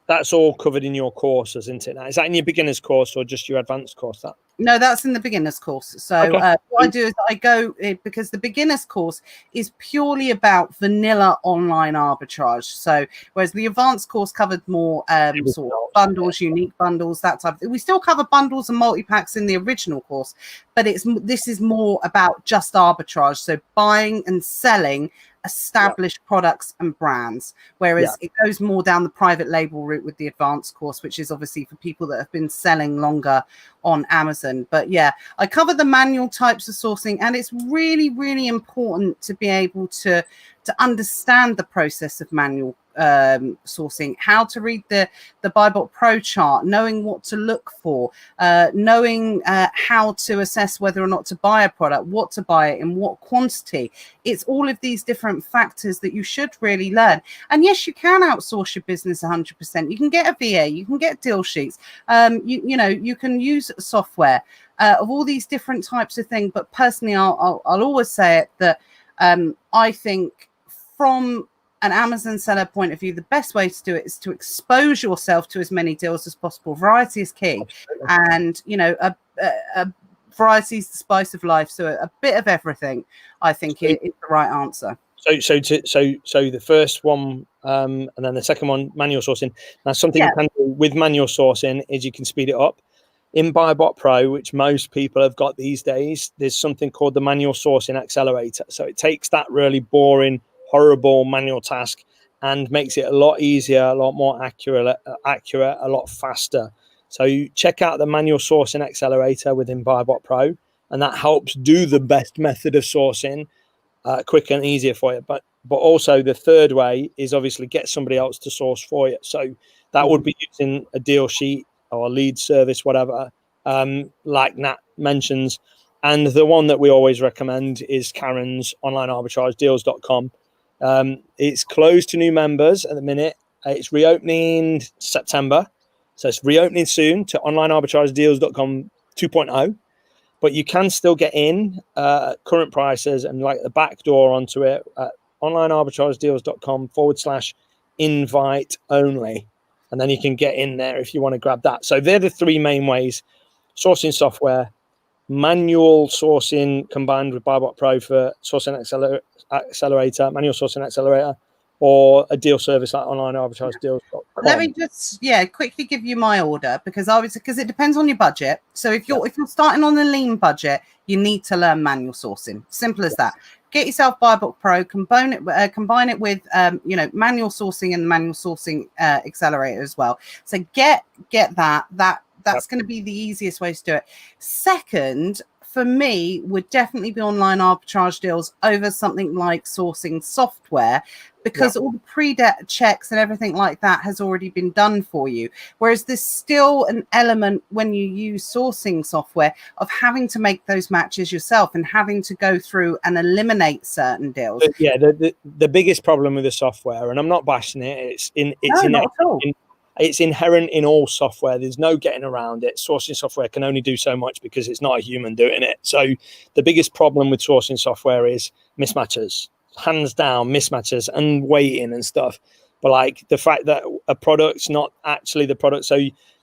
that's all covered in your courses, isn't it? Now, is that in your beginner's course or just your advanced course? No, that's in the beginner's course. So what I do is I go, because the beginner's course is purely about vanilla online arbitrage. So whereas the advanced course covered more sort of bundles, unique bundles, that type of thing. We still cover bundles and multi-packs in the original course, but this is more about just arbitrage. So buying and selling established products and brands, whereas it goes more down the private label route with the advanced course, which is obviously for people that have been selling longer on Amazon. But I cover the manual types of sourcing, and it's really, really important to be able to understand the process of manual sourcing, how to read the BuyBot Pro chart, knowing what to look for, knowing how to assess whether or not to buy a product, what to buy it in what quantity. It's all of these different factors that you should really learn. And yes, you can outsource your business 100%. You can get a VA, you can get deal sheets, you can use software of all these different types of things. But personally, I'll always say it that I think from an Amazon seller point of view, the best way to do it is to expose yourself to as many deals as possible. Variety is key. Absolutely. And a variety is the spice of life. So a bit of everything, I think, is the right answer. So the first one, and then the second one, manual sourcing. Now, something you can do with manual sourcing is you can speed it up. In BuyBot Pro, which most people have got these days, there's something called the manual sourcing accelerator. So it takes that really boring, horrible manual task and makes it a lot easier, a lot more accurate, a lot faster. So you check out the manual sourcing accelerator within BuyBot Pro, and that helps do the best method of sourcing quicker and easier for you. But also the third way is obviously get somebody else to source for you. So that would be using a deal sheet or a lead service, whatever, like Nat mentions. And the one that we always recommend is Karen's onlinearbitragedeals.com. It's closed to new members at the minute. It's reopening September. So it's reopening soon to onlinearbitragedeals.com 2.0. But you can still get in at current prices and like the back door onto it at onlinearbitragedeals.com/invite only. And then you can get in there if you want to grab that. So they're the three main ways: sourcing software, manual sourcing combined with BuyBot Pro for sourcing accelerator, manual sourcing accelerator, or a deal service like onlinearbitragedeals.com. Let me just quickly give you my order, because it depends on your budget. So if you're starting on a lean budget, you need to learn manual sourcing. Simple as that. Get yourself BuyBot Pro, combine it with manual sourcing and the manual sourcing accelerator as well. So get that. That's going to be the easiest way to do it. Second, for me, would definitely be online arbitrage deals over something like sourcing software, because all the pre-debt checks and everything like that has already been done for you. Whereas there's still an element when you use sourcing software of having to make those matches yourself and having to go through and eliminate certain deals. The biggest problem with the software, and I'm not bashing it, it's inherent in all software. There's no getting around it. Sourcing software can only do so much because it's not a human doing it. So the biggest problem with sourcing software is mismatches, hands down mismatches and waiting and stuff. But like the fact that a product's not actually the product. So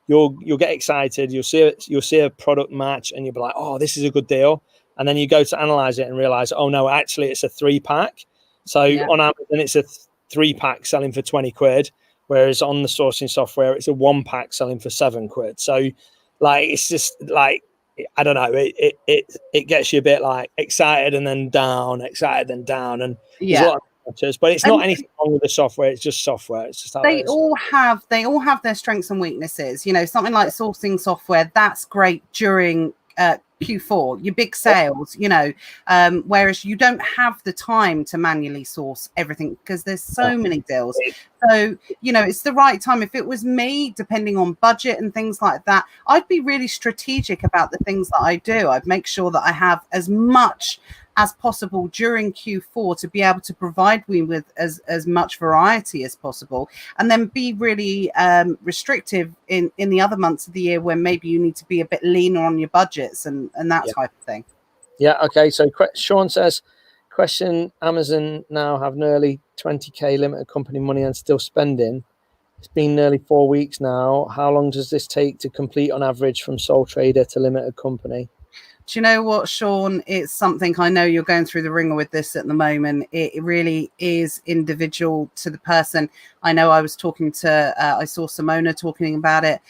you'll get excited. You'll see a product match and you'll be like, oh, this is a good deal. And then you go to analyze it and realize, oh no, actually it's a 3-pack. So on Amazon, it's a 3-pack selling for 20 quid. Whereas on the sourcing software, it's a 1-pack selling for 7 quid. So, like, it's just like, I don't know, it gets you a bit like excited and then down, and there's a lot of matches, but it's not anything wrong with the software. It's just software. It's just how they all have their strengths and weaknesses. Something like sourcing software, that's great during Q4, your big sales, whereas you don't have the time to manually source everything because there's so many deals. So, it's the right time. If it was me, depending on budget and things like that, I'd be really strategic about the things that I do. I'd make sure that I have as much as possible during Q4 to be able to provide me with as much variety as possible, and then be really restrictive in the other months of the year when maybe you need to be a bit leaner on your budgets and that type of thing. Yeah. Okay. So Sean says, question: Amazon now have nearly 20k limited company money and still spending. It's been nearly 4 weeks now. How long does this take to complete on average from sole trader to limited company? Do you know what, Sean? It's something, I know you're going through the ringer with this at the moment. It really is individual to the person. I know I was talking to, I saw Simona talking about it,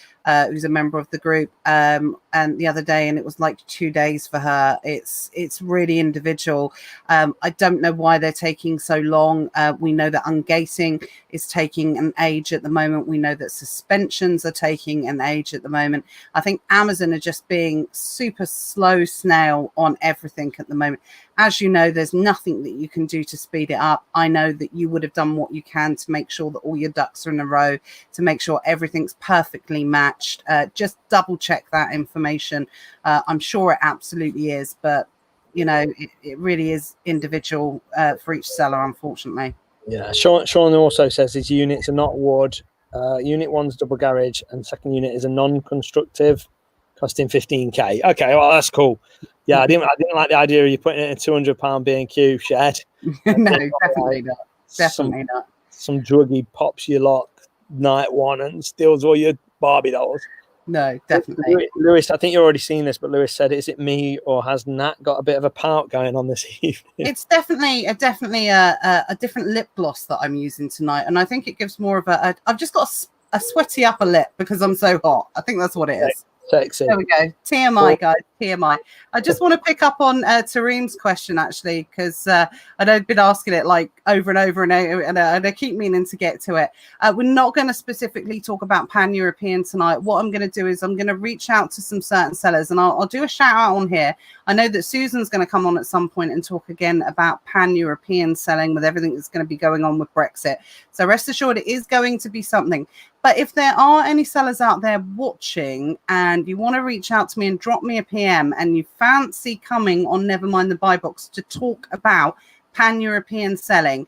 who's a member of the group, and the other day, and it was like 2 days for her. It's really individual. I don't know why they're taking so long. We know that ungating is taking an age at the moment. We know that suspensions are taking an age at the moment. I think Amazon are just being super slow snail on everything at the moment. As you know, there's nothing that you can do to speed it up. I know that you would have done what you can to make sure that all your ducks are in a row, to make sure everything's perfectly matched. Just double check that information. I'm sure it absolutely is, but it really is individual for each seller, unfortunately. Yeah. Sean also says his units are not wood. Unit 1's double garage, and second unit is a non-constructive, costing 15k. Okay, well that's cool. Yeah, I didn't like the idea of you putting it in a £200 B&Q shed. No, definitely not. Definitely not. Some druggie pops your lock night one and steals all your Barbie dolls. No, definitely. Lewis, I think you've already seen this, but Lewis said, "Is it me or has Nat got a bit of a pout going on this evening?" It's definitely a different lip gloss that I'm using tonight, and I think it gives more of I've just got a sweaty upper lip because I'm so hot. I think that's what it is. Sexy. There we go. TMI, guys. TMI. I just want to pick up on Tareem's question, actually, because I've been asking it like over and over and over, and I keep meaning to get to it. We're not going to specifically talk about pan-European tonight. What I'm going to do is I'm going to reach out to some certain sellers, and I'll do a shout out on here. I know that Susan's going to come on at some point and talk again about pan-European selling with everything that's going to be going on with Brexit. So rest assured, it is going to be something. But if there are any sellers out there watching and you want to reach out to me and drop me a PM and you fancy coming on Nevermind the Buy Box to talk about pan-European selling,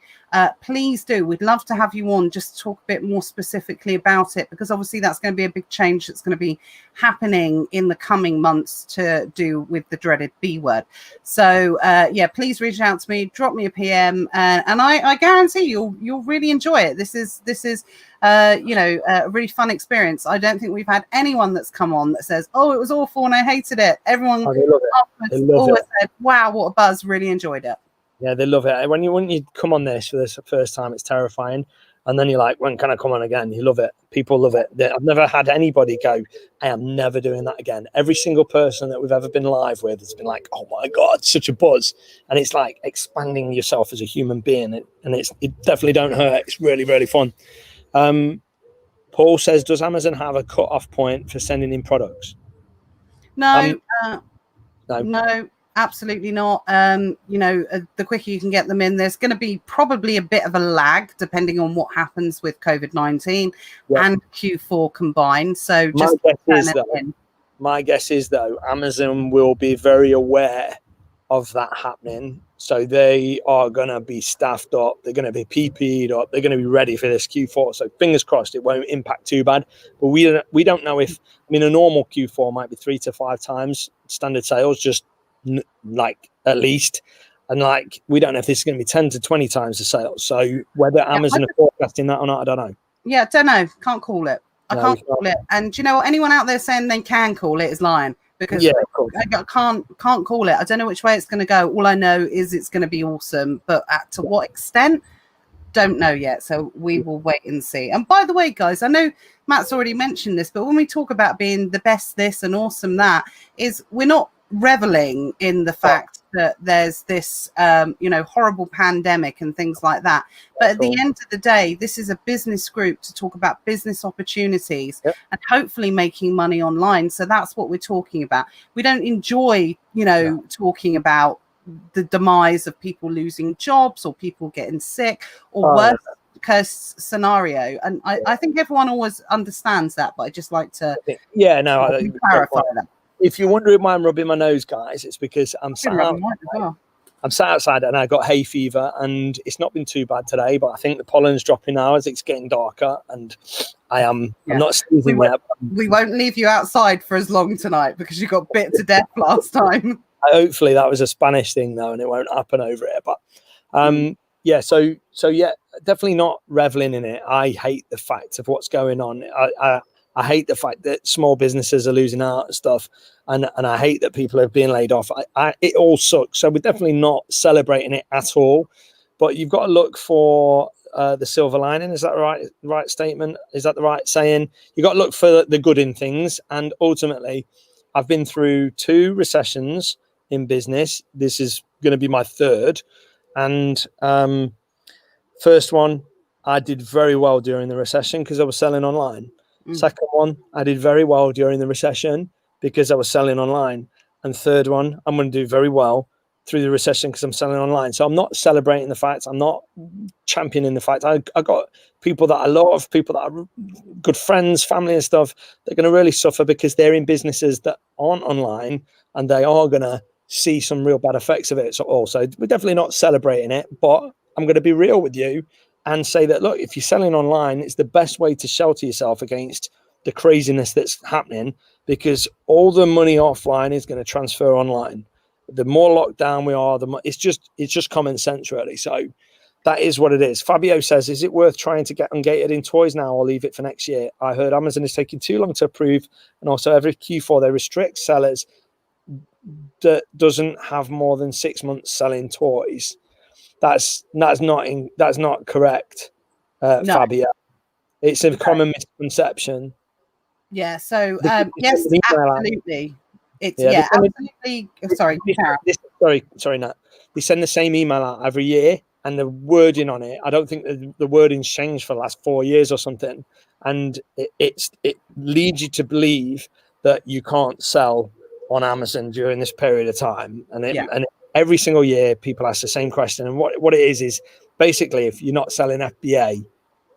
please do. We'd love to have you on just to talk a bit more specifically about it, because obviously that's going to be a big change that's going to be happening in the coming months to do with the dreaded B word. So yeah, please reach out to me, drop me a PM, and I guarantee you'll really enjoy it. This is a really fun experience. I don't think we've had anyone that's come on that says, "Oh, it was awful and I hated it." Everyone always said, "Wow, what a buzz! Really enjoyed it." Yeah, they love it. When you come on this for the first time, it's terrifying. And then you're like, when can I come on again? You love it. People love it. I've never had anybody go, I am never doing that again. Every single person that we've ever been live with has been like, oh my God, such a buzz. And it's like expanding yourself as a human being. And it definitely don't hurt. It's really, really fun. Paul says, does Amazon have a cut-off point for sending in products? No. No. Absolutely not. The quicker you can get them in, there's going to be probably a bit of a lag depending on what happens with COVID-19 and Q4 combined. So just my guess is though, Amazon will be very aware of that happening. So they are going to be staffed up. They're going to be PP'd up. They're going to be ready for this Q4. So fingers crossed it won't impact too bad. But we don't know if, a normal Q4 might be 3 to 5 times standard sales, just like at least, and like we don't know if this is going to be 10 to 20 times the sales. So whether Amazon are forecasting that or not, I don't know. Yeah, don't know. Can't call it. I can't call it. And you know what? Anyone out there saying they can call it is lying, because I can't call it. I don't know which way it's going to go. All I know is it's going to be awesome, but to what extent, don't know yet. So we will wait and see. And by the way, guys, I know Matt's already mentioned this, but when we talk about being the best this and awesome that, is we're not reveling in the fact that there's this, horrible pandemic and things like that. But at the end of the day, this is a business group to talk about business opportunities and hopefully making money online. So that's what we're talking about. We don't enjoy, talking about the demise of people losing jobs or people getting sick or worse case scenario. And I think everyone always understands that, but I just like to clarify that. If you're wondering why I'm rubbing my nose, guys, it's because I'm sat outside and I got hay fever, and it's not been too bad today, but I think the pollen's dropping now as it's getting darker, and I'm not sneezing yet. We won't leave you outside for as long tonight because you got bit to death last time. Hopefully that was a Spanish thing though, and it won't happen over here. But so definitely not reveling in it. I hate the fact of what's going on. I hate the fact that small businesses are losing out and stuff, and I hate that people are being laid off. It all sucks. So we're definitely not celebrating it at all. But you've got to look for the silver lining. Is that the right statement? Is that the right saying? You've got to look for the good in things. And ultimately, I've been through 2 recessions in business. This is going to be my 3rd. And first one, I did very well during the recession because I was selling online. Second one, I did very well during the recession because I was selling online. And third one, I'm going to do very well through the recession because I'm selling online. So I'm not celebrating the fact. I'm not championing the fact. I got people that I love, people that are good friends, family and stuff. They're going to really suffer because they're in businesses that aren't online, and they are going to see some real bad effects of it. So also, we're definitely not celebrating it, but I'm going to be real with you and say that, look, if you're selling online, it's the best way to shelter yourself against the craziness that's happening, because all the money offline is going to transfer online. The more locked down we are, the more it's just common sense, really. So that is what it is. Fabio says, is it worth trying to get ungated in toys now or leave it for next year? I heard Amazon is taking too long to approve, and also every Q4 they restrict sellers that doesn't have more than 6 months selling toys. That's not correct, No. Fabio. It's a common misconception. Yeah. So yes, absolutely. It's absolutely. Sorry, sorry, Nat. They send the same email out every year, and the wording on it, I don't think the wording's changed for the last 4 years or something, and it leads you to believe that you can't sell on Amazon during this period of time, and every single year people ask the same question, and what it is basically, if you're not selling FBA,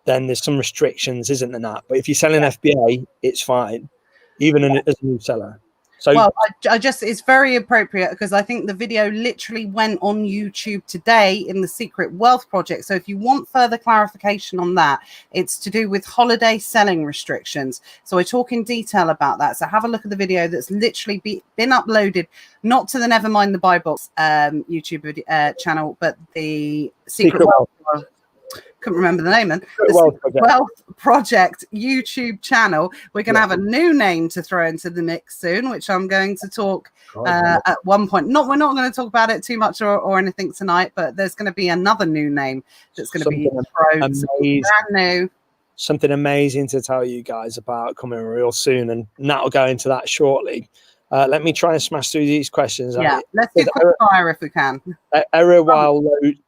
then there's some restrictions, isn't there, Nat? But if you're selling FBA, it's fine, even as a new seller. So, well, I just, it's very appropriate because I think the video literally went on YouTube today in the Secret Wealth Project. So if you want further clarification on that, it's to do with holiday selling restrictions. So I talk in detail about that. So have a look at the video that's literally been uploaded, not to the Nevermind the Buy Box YouTube channel, but the Secret Wealth. Couldn't remember the name then. The Wealth Project YouTube channel. We're going to have a new name to throw into the mix soon, which I'm going to talk at one point. We're not going to talk about it too much or anything tonight, but there's going to be another new name that's going to be thrown. Brand new. Something amazing to tell you guys about coming real soon, and Nat will go into that shortly. Let me try and smash through these questions. Yeah, let's do quick fire if we can. Error while load.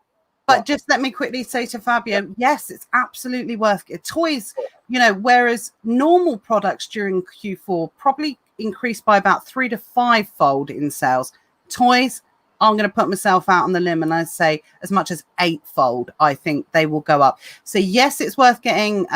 But just let me quickly say to Fabio, yes, it's absolutely worth it. Toys, whereas normal products during Q4 probably increased by about 3 to 5 fold in sales. Toys, I'm going to put myself out on the limb and I say as much as 8-fold, I think they will go up. So yes, it's worth getting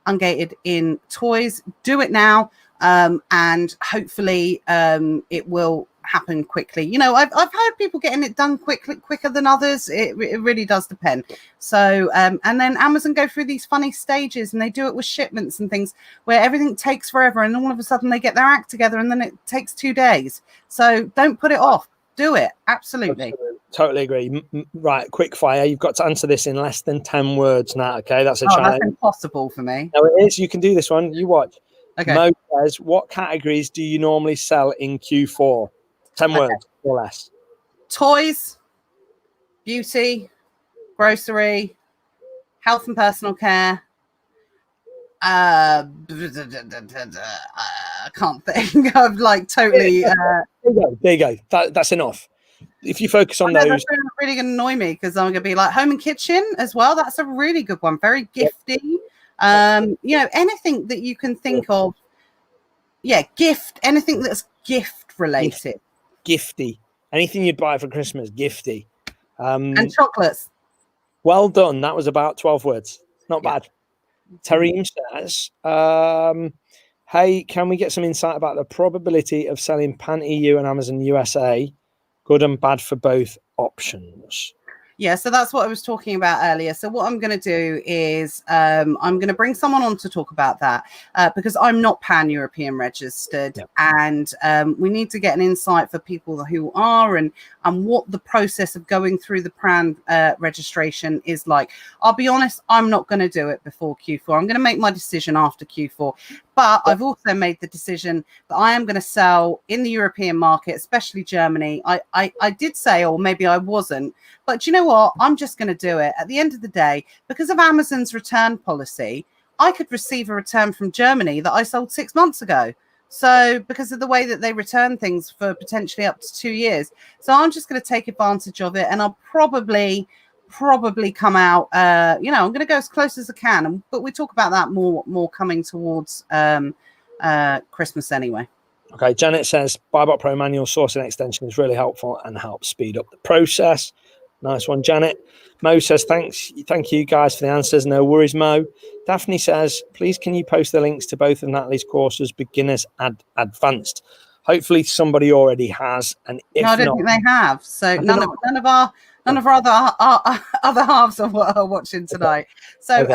ungated in toys. Do it now. And hopefully it will happen quickly. I've heard people getting it done quicker than others. It really does depend. So and then Amazon go through these funny stages, and they do it with shipments and things where everything takes forever, and all of a sudden they get their act together and then it takes 2 days. So don't put it off. Do it. Absolutely. Totally agree. Right, quick fire. You've got to answer this in less than 10 words now. Okay, that's a challenge. That's impossible for me. No, it is. You can do this one. You watch. Okay. Mo says, what categories do you normally sell in Q4? 10 words or less. Toys, beauty, grocery, health and personal care, I can't think. I've like totally. There you go. That's enough. If you focus on those, that's really going to annoy me because I'm going to be like home and kitchen as well. That's a really good one. Very gifty. Anything that you can think of. Yeah, gift. Anything that's gift related. Gifty. Anything you'd buy for Christmas, gifty. And chocolates. Well done. That was about 12 words. Not bad. Tareem says, hey, can we get some insight about the probability of selling Pan EU and Amazon USA? Good and bad for both options. Yeah, so that's what I was talking about earlier. So what I'm going to do is I'm going to bring someone on to talk about that because I'm not pan-European registered, and we need to get an insight for people who are and what the process of going through the pan registration is like. I'll be honest, I'm not going to do it before Q4. I'm going to make my decision after Q4. But I've also made the decision that I am going to sell in the European market, especially Germany. I did say, or maybe I wasn't, but do you know what? I'm just going to do it. At the end of the day, because of Amazon's return policy, I could receive a return from Germany that I sold 6 months ago. So because of the way that they return things for potentially up to 2 years. So I'm just going to take advantage of it, and I'll probably come out I'm going to go as close as I can, but we talk about that more coming towards Christmas anyway. Okay, Janet says BuyBot Pro manual sourcing extension is really helpful and helps speed up the process. Nice one, Janet. Mo says thank you guys for the answers. No worries, Mo. Daphne says, please can you post the links to both of Natalie's courses, beginners and advanced? Hopefully somebody already has, and if I don't think they have. So none of our other halves are watching tonight. So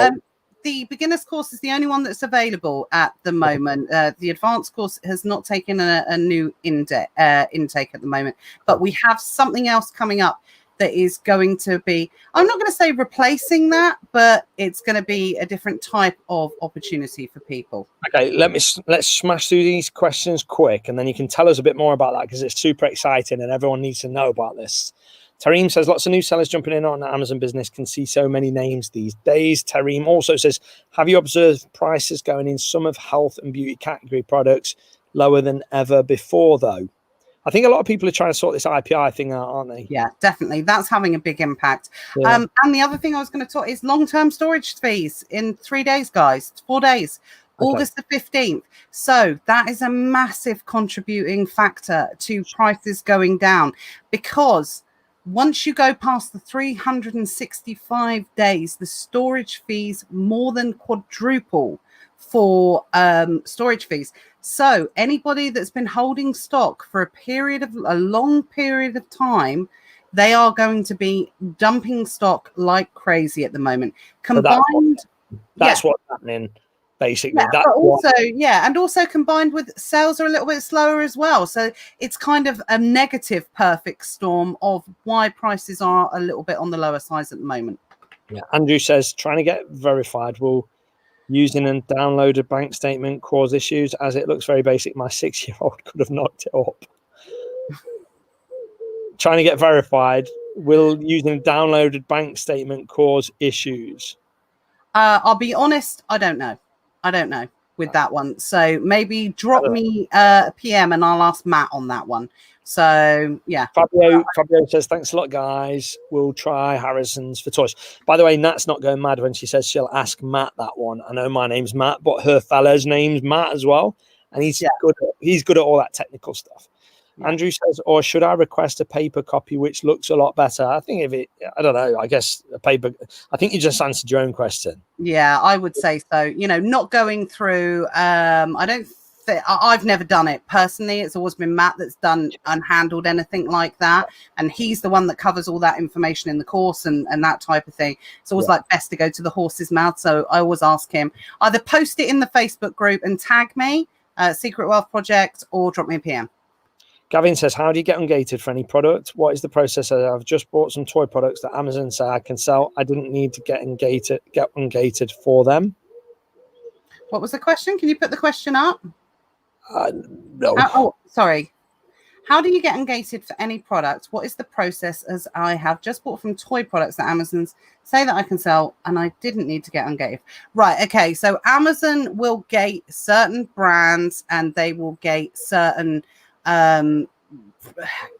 the beginners course is the only one that's available at the moment. The advanced course has not taken a new intake at the moment, but we have something else coming up that is going to be, I'm not going to say replacing that, but it's going to be a different type of opportunity for people. Okay, let's smash through these questions quick, and then you can tell us a bit more about that because it's super exciting and everyone needs to know about this. Tareem says lots of new sellers jumping in on Amazon business, can see so many names these days. Tareem also says, have you observed prices going in some of health and beauty category products lower than ever before though? I think a lot of people are trying to sort this IPI thing out, aren't they? Yeah, definitely. That's having a big impact. Yeah. And the other thing I was going to talk is long-term storage fees in 3 days, guys, 4 days, okay. August the 15th. So that is a massive contributing factor to prices going down, because once you go past the 365 days, the storage fees more than quadruple for storage fees. So anybody that's been holding stock for a long period of time, they are going to be dumping stock like crazy at the moment. Combined, that's what's happening, basically. Yeah, and also combined with sales are a little bit slower as well. So it's kind of a negative perfect storm of why prices are a little bit on the lower side at the moment. Yeah, Andrew says trying to get verified will using a downloaded bank statement cause issues as it looks very basic. My 6-year-old could have knocked it up. Trying to get verified, will using a downloaded bank statement cause issues? I'll be honest, I don't know with that one. So maybe drop me a PM and I'll ask Matt on that one. So yeah. Fabio says, thanks a lot, guys. We'll try Harrison's for toys. By the way, Nat's not going mad when she says she'll ask Matt that one. I know my name's Matt, but her fella's name's Matt as well. And he's good at all that technical stuff. Yeah. Andrew says, or should I request a paper copy which looks a lot better? I think I don't know, I guess a paper, I think you just answered your own question. Yeah, I would say so. Not going through, I've never done it personally. It's always been Matt that's done and handled anything like that. And he's the one that covers all that information in the course and that type of thing. It's always like best to go to the horse's mouth. So I always ask him, either post it in the Facebook group and tag me, Secret Wealth Project, or drop me a PM. Gavin says, how do you get ungated for any product? What is the process? I've just bought some toy products that Amazon say I can sell. I didn't need to get ungated for them. What was the question? Can you put the question up? No. Sorry. How do you get ungated for any product? What is the process? As I have just bought from toy products at Amazon's say that I can sell and I didn't need to get ungated. Right. Okay. So Amazon will gate certain brands and they will gate certain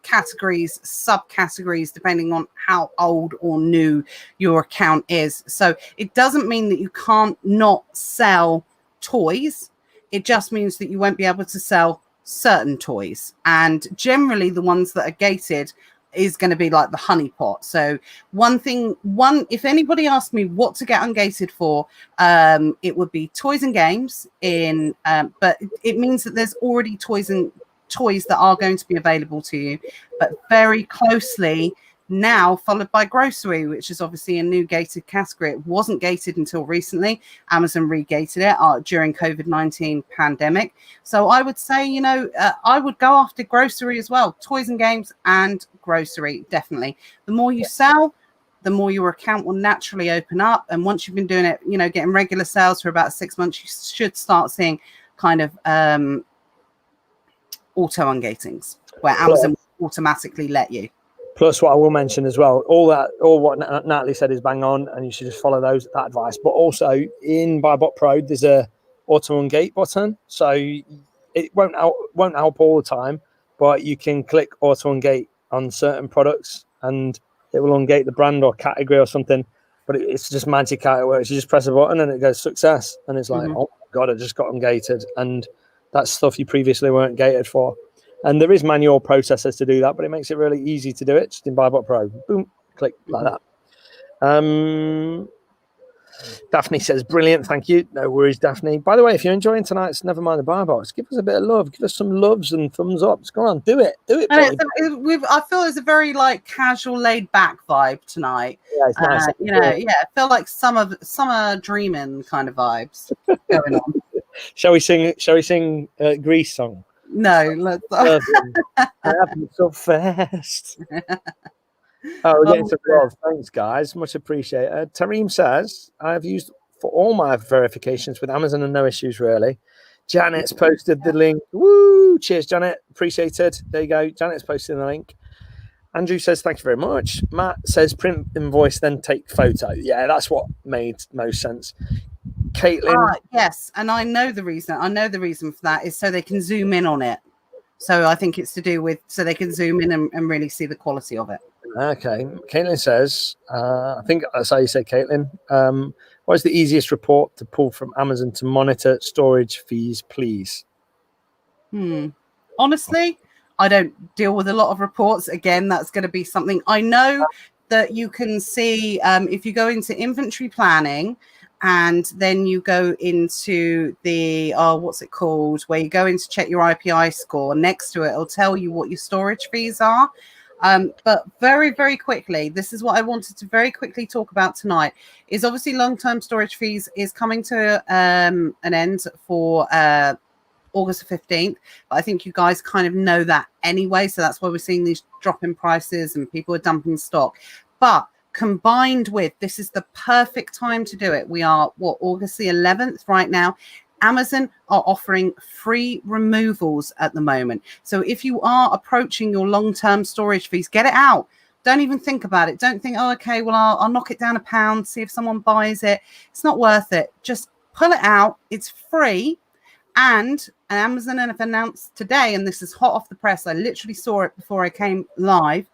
categories, subcategories, depending on how old or new your account is. So it doesn't mean that you can't not sell toys. It just means that you won't be able to sell certain toys, and generally the ones that are gated is going to be like the honeypot. So if anybody asked me what to get ungated for, it would be toys and games in but it means that there's already toys that are going to be available to you, but very closely now followed by grocery, which is obviously a new gated category. It wasn't gated until recently. Amazon re-gated it during COVID-19 pandemic. So I would say, I would go after grocery as well. Toys and games and grocery, definitely. The more you sell, the more your account will naturally open up. And once you've been doing it, getting regular sales for about 6 months, you should start seeing kind of auto ungatings where Amazon will automatically let you. Plus, what I will mention as well, all what Natalie said is bang on, and you should just follow that advice. But also in BuyBot Pro, there's a auto ungate button, so it won't help all the time, but you can click auto ungate on certain products, and it will ungate the brand or category or something. But it's just magic how it works. You just press a button and it goes success, and it's like, oh my god, I just got ungated, and that's stuff you previously weren't gated for. And there is manual processes to do that, but it makes it really easy to do it just in BuyBot Pro. Boom, click like that. Daphne says, brilliant, thank you. No worries, Daphne. By the way, if you're enjoying tonight's Never Mind the Buy Box, give us a bit of love. Give us some loves and thumbs ups. Go on, do it. Do it, babe. I feel it's a very casual, laid back vibe tonight. Yeah, it's nice. I feel like summer dreaming kind of vibes going on. Shall we sing Grease song? No, let's happen so fast. Oh, we're getting some love. Thanks, guys. Much appreciated. Tareem says, I've used for all my verifications with Amazon and no issues, really. Janet's posted the link. Woo! Cheers, Janet. Appreciated. There you go. Janet's posted the link. Andrew says, thank you very much. Matt says, print invoice, then take photo. Yeah, that's what made most sense. Caitlin. Yes, and I know the reason. For that is so they can zoom in on it. So I think it's to do with so they can zoom in and really see the quality of it. Okay. Caitlin says, I think that's how you say Caitlin. What is the easiest report to pull from Amazon to monitor storage fees, please? Honestly, I don't deal with a lot of reports. Again, that's going to be something I know that you can see if you go into inventory planning. And then you go into the, what's it called? Where you go in to check your IPI score. Next to it, it'll tell you what your storage fees are. But very, very quickly, this is what I wanted to very quickly talk about tonight, is obviously long-term storage fees is coming to an end for August the 15th. But I think you guys kind of know that anyway. So that's why we're seeing these drop in prices and people are dumping stock. But combined with, this is the perfect time to do it. We are August the 11th right now. Amazon are offering free removals at the moment. So if you are approaching your long-term storage fees, get it out. Don't even think about it. Don't think, okay, well, I'll knock it down £1, see if someone buys it. It's not worth it. Just pull it out. It's free. And Amazon have announced today, and this is hot off the press, I literally saw it before I came live,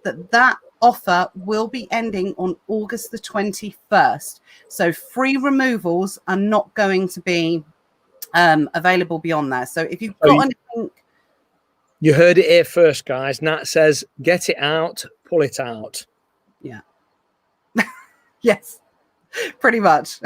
that offer will be ending on August the 21st. So free removals are not going to be available beyond that. So if you've got anything... You heard it here first, guys. Nat says, get it out, pull it out. Yeah. Yes, pretty much.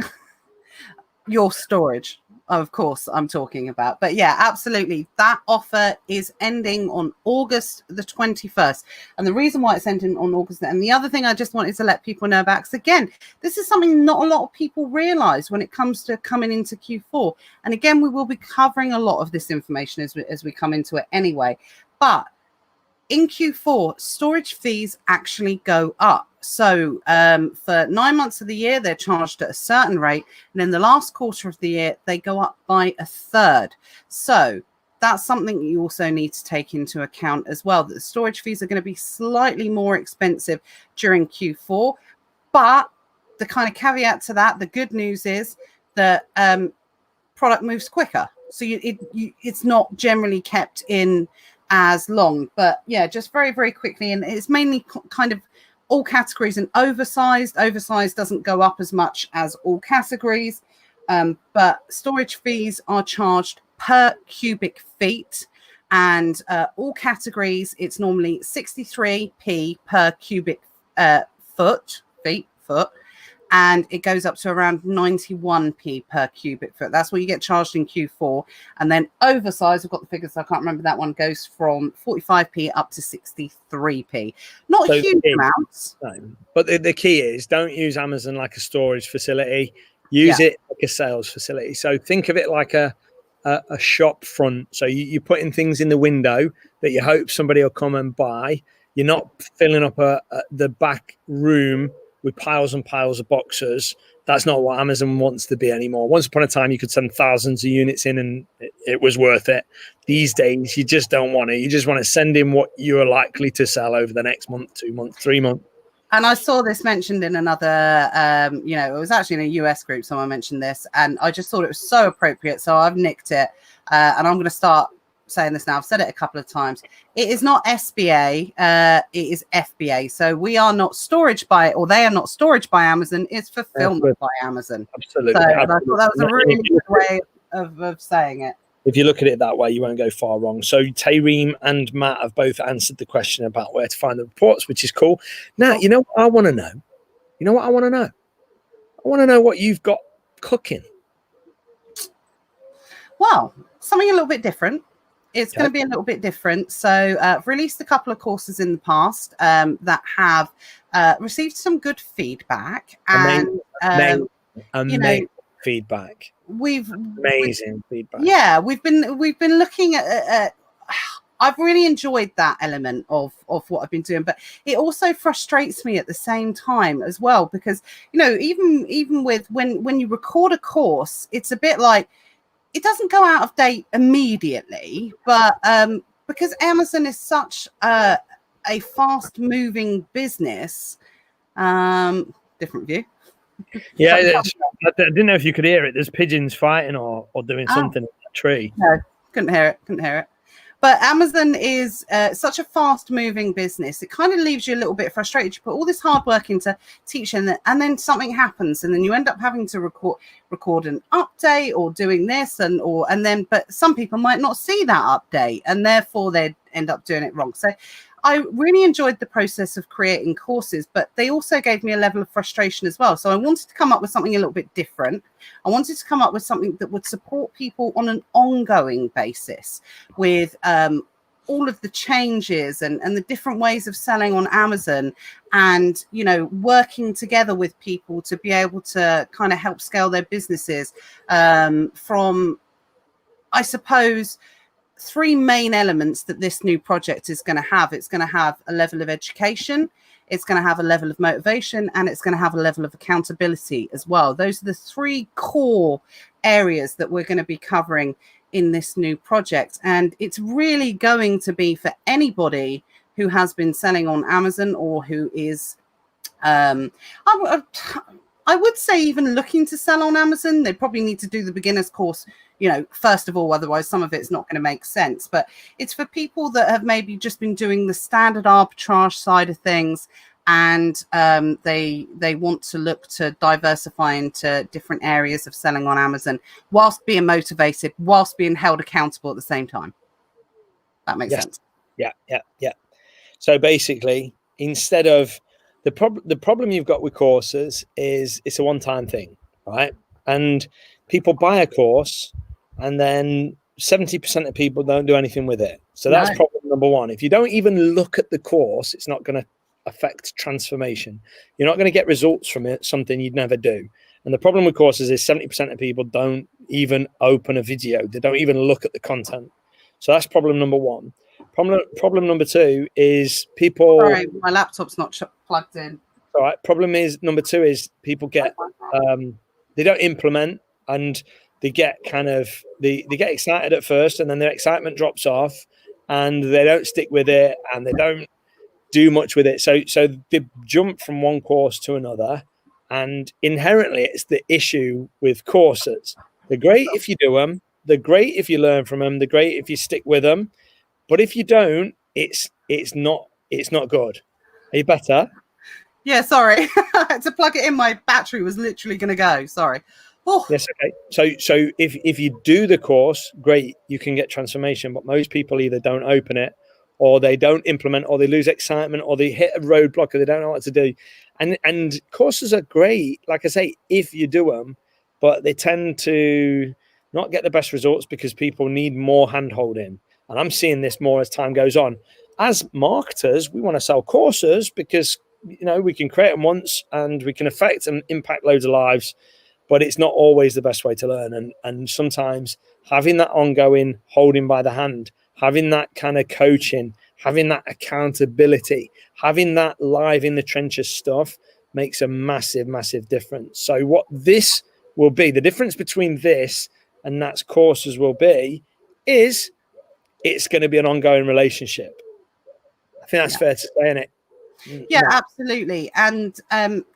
Your storage, of course, I'm talking about. But yeah, absolutely. That offer is ending on August the 21st. And the reason why it's ending on August, and the other thing I just wanted to let people know about, because again, this is something not a lot of people realize when it comes to coming into Q4. And again, we will be covering a lot of this information as we come into it anyway. But in Q4, storage fees actually go up. So for 9 months of the year, they're charged at a certain rate. And in the last quarter of the year, they go up by a third. So that's something you also need to take into account as well, that the storage fees are going to be slightly more expensive during Q4. But the kind of caveat to that, the good news is that product moves quicker. So it's not generally kept in as long. But yeah, just very, very quickly. And it's mainly kind of all categories and oversized. Oversized doesn't go up as much as all categories. But storage fees are charged per cubic feet. And all categories, it's normally 63p per cubic foot. And it goes up to around 91p per cubic foot. That's what you get charged in Q4. And then oversized, I've got the figures, so I can't remember that one, goes from 45p up to 63p. Not so huge amounts. No. But the key is, don't use Amazon like a storage facility. Use it like a sales facility. So think of it like a shop front. So you're putting things in the window that you hope somebody will come and buy. You're not filling up the back room with piles and piles of boxes. That's not what Amazon wants to be anymore. Once upon a time, you could send thousands of units in and it was worth it. These days, you just don't want it. You just want to send in what you are likely to sell over the next month, 2 months, 3 months. And I saw this mentioned in another, it was actually in a US group. Someone mentioned this, and I just thought it was so appropriate. So I've nicked it, and I'm going to start saying this now. I've said it a couple of times. It is not SBA, it is FBA. So we are not storage by, or they are not storage by Amazon. It's fulfillment by Amazon. Absolutely. So I thought that was a really good way of saying it. If you look at it that way, you won't go far wrong. So Tareem and Matt have both answered the question about where to find the reports, which is cool. Now, you know what I want to know? You know what I want to know? I want to know what you've got cooking. Well, something a little bit different. It's going to be a little bit different. So I've released a couple of courses in the past that have received some good feedback. And, amazing feedback. Amazing feedback. Yeah, we've been looking at I've really enjoyed that element of what I've been doing, but it also frustrates me at the same time as well, because even with when you record a course, it's a bit like it doesn't go out of date immediately, but because Amazon is such a fast moving business, different view. Yeah, I didn't know if you could hear it. There's pigeons fighting or doing something in the tree. No, couldn't hear it. But Amazon is such a fast-moving business. It kind of leaves you a little bit frustrated. You put all this hard work into teaching, and then something happens, and then you end up having to record an update or doing this, but some people might not see that update, and therefore they end up doing it wrong. So I really enjoyed the process of creating courses, but they also gave me a level of frustration as well. So I wanted to come up with something a little bit different. I wanted to come up with something that would support people on an ongoing basis with all of the changes and the different ways of selling on Amazon, and, working together with people to be able to kind of help scale their businesses from, I suppose, 3 main elements that this new project is going to have. It's going to have a level of education, it's going to have a level of motivation, and it's going to have a level of accountability as well. Those are the 3 core areas that we're going to be covering in this new project. And it's really going to be for anybody who has been selling on Amazon, or who is, I would say, even looking to sell on Amazon. They probably need to do the beginner's course, first of all, otherwise some of it's not going to make sense. But it's for people that have maybe just been doing the standard arbitrage side of things, and they want to look to diversify into different areas of selling on Amazon whilst being motivated, whilst being held accountable at the same time. That makes sense. Yeah. So basically, instead of the problem you've got with courses is it's a one-time thing, right? And people buy a course, and then 70% of people don't do anything with it. So that's problem number one. If you don't even look at the course, it's not going to affect transformation. You're not going to get results from it, something you'd never do. And the problem with courses is 70% of people don't even open a video. They don't even look at the content. So that's problem number one. Problem number 2 is people... Sorry, my laptop's not plugged in. All right. Problem is number 2 is people get... they don't implement, and they get they get excited at first, and then their excitement drops off, and they don't stick with it, and they don't do much with it. So they jump from one course to another, and inherently it's the issue with courses. They're great if you do them. They're great if you learn from them. They're great if you stick with them. But if you don't, it's not good. Are you better? Yeah, sorry. I had to plug it in. My battery was literally going to go. Sorry. Oh. Yes, okay. So if you do the course, great, you can get transformation. But most people either don't open it, or they don't implement, or they lose excitement, or they hit a roadblock, or they don't know what to do. And courses are great, like I say, if you do them, but they tend to not get the best results because people need more hand holding. And I'm seeing this more as time goes on. As marketers, we want to sell courses because we can create them once and we can affect and impact loads of lives. But it's not always the best way to learn. And sometimes having that ongoing holding by the hand, having that kind of coaching, having that accountability, having that live in the trenches stuff makes a massive, massive difference. So what this will be, the difference between this and that's courses will be, is it's going to be an ongoing relationship. I think that's fair to say, isn't it? Yeah, absolutely. And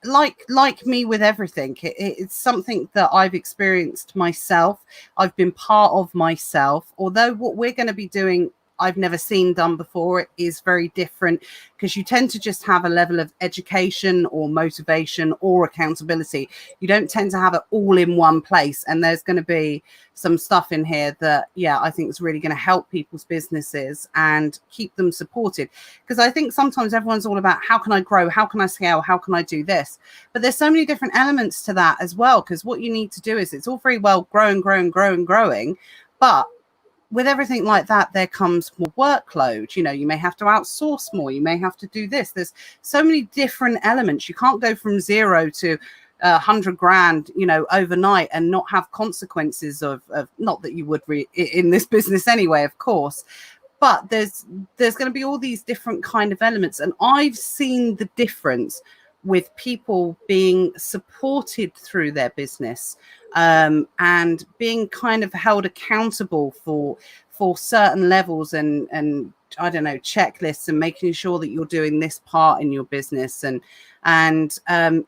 like me with everything, it's something that I've experienced myself. I've been part of myself. Although what we're going to be doing, I've never seen done before, it is very different, because you tend to just have a level of education or motivation or accountability. You don't tend to have it all in one place. And there's going to be some stuff in here that, I think is really going to help people's businesses and keep them supported. Because I think sometimes everyone's all about, how can I grow? How can I scale? How can I do this? But there's so many different elements to that as well. Because what you need to do is, it's all very well growing. But with everything like that, there comes more workload. You may have to outsource more. You may have to do this. There's so many different elements. You can't go from 0 to 100 grand, overnight and not have consequences of not that you would in this business anyway, of course. But there's going to be all these different kind of elements. And I've seen the difference with people being supported through their business, and being kind of held accountable for certain levels and I don't know, checklists, and making sure that you're doing this part in your business. And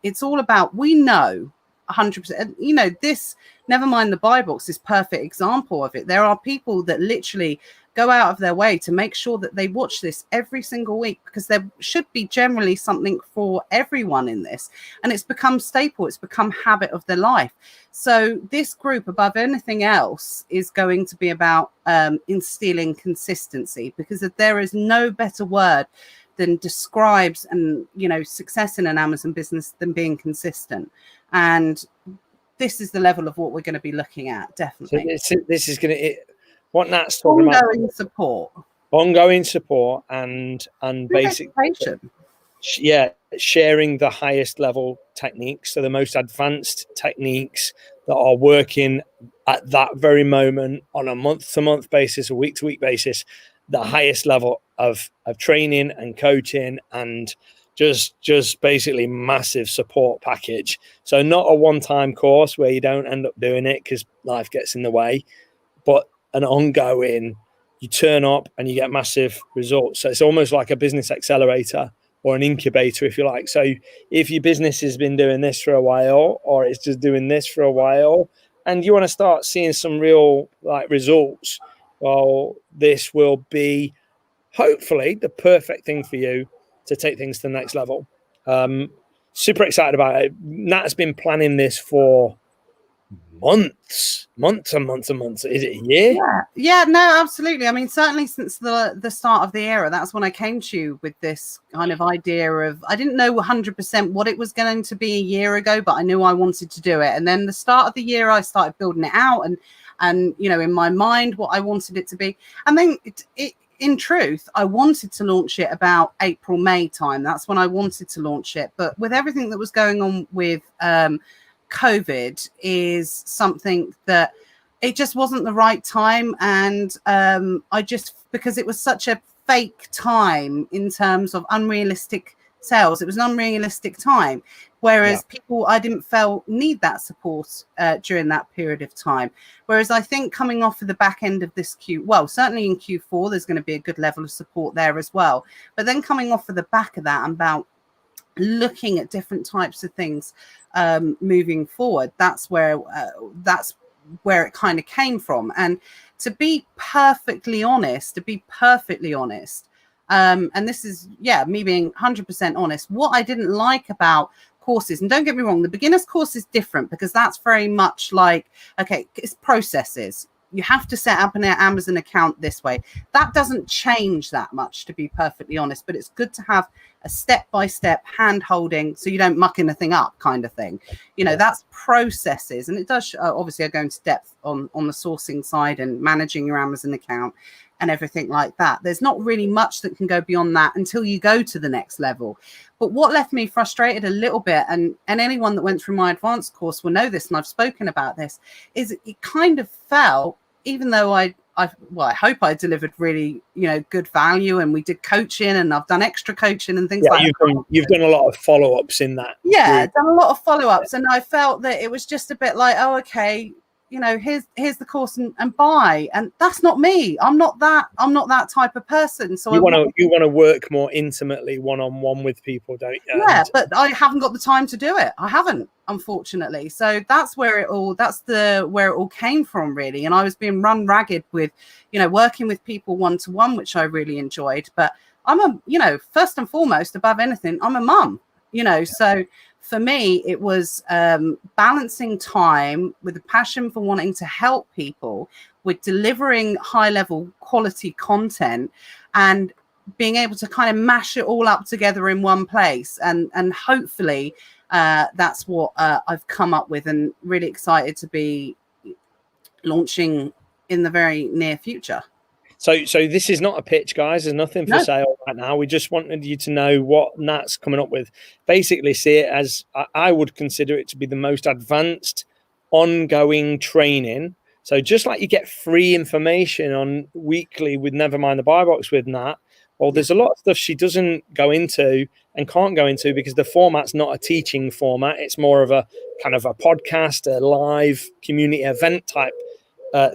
it's all about, we know 100%, this, never mind the buy box, is perfect example of it. There are people that literally go out of their way to make sure that they watch this every single week, because there should be generally something for everyone in this. And it's become staple. It's become habit of their life. So this group, above anything else, is going to be about instilling consistency, because there is no better word than describes and success in an Amazon business than being consistent. And this is the level of what we're going to be looking at, definitely. So this is going to, what Nat's talking about, ongoing support and basically, sharing the highest level techniques, so the most advanced techniques that are working at that very moment on a month-to-month basis, a week-to-week basis, the highest level of training and coaching, and just basically massive support package. So not a one-time course where you don't end up doing it because life gets in the way, but an ongoing, you turn up and you get massive results. So it's almost like a business accelerator or an incubator, if you like. So if your business has been doing this for a while, or it's just doing this for a while, and you want to start seeing some real results, well, this will be hopefully the perfect thing for you to take things to the next level. Super excited about it. Nat's been planning this for months and months. Is it a year? Yeah, no, absolutely. I mean, certainly since the start of the era, that's when I came to you with this kind of idea of, I didn't know 100% what it was going to be a year ago, but I knew I wanted to do it. And then the start of the year, I started building it out and in my mind what I wanted it to be. And then in truth, I wanted to launch it about April, May time. That's when I wanted to launch it. But with everything that was going on with COVID, is something that it just wasn't the right time. And I just, because it was such a fake time in terms of unrealistic sales. It was an unrealistic time. Whereas people I didn't feel need that support during that period of time. Whereas I think coming off of the back end of this certainly in Q4, there's going to be a good level of support there as well. But then coming off of the back of that and about looking at different types of things moving forward, that's where it kind of came from. And to be perfectly honest, and this is me being 100% honest, what I didn't like about courses, and don't get me wrong, the beginner's course is different because that's very much like, okay, it's processes. You have to set up an Amazon account this way. That doesn't change that much, to be perfectly honest, but it's good to have a step-by-step hand-holding so you don't muck anything up kind of thing. That's processes. And it does, obviously, I go into depth on the sourcing side and managing your Amazon account and everything like that. There's not really much that can go beyond that until you go to the next level. But what left me frustrated a little bit, and anyone that went through my advanced course will know this, and I've spoken about this, is it kind of felt, even though I hope I delivered really, good value, and we did coaching, and I've done extra coaching and things like that. You've done a lot of follow-ups in that. Yeah, done a lot of follow-ups, and I felt that it was just a bit like, oh, okay, here's the course and buy. And that's not me. I'm not that type of person. So you want to work more intimately one-on-one with people, don't you? Yeah, but I haven't got the time to do it. I haven't, unfortunately. So that's where it all came from, really. And I was being run ragged with, working with people one-to-one, which I really enjoyed. But I'm first and foremost, above anything, I'm a mum, so for me, it was balancing time with a passion for wanting to help people, with delivering high-level quality content, and being able to kind of mash it all up together in one place. And hopefully that's what I've come up with, and really excited to be launching in the very near future. So this is not a pitch, guys. There's nothing for sale right now. We just wanted you to know what Nat's coming up with. Basically, see it as, I would consider it to be the most advanced ongoing training. So just like you get free information on weekly with Never Mind the Buy Box with Nat, well, there's a lot of stuff she doesn't go into and can't go into because the format's not a teaching format. It's more of a kind of a podcast, a live community event type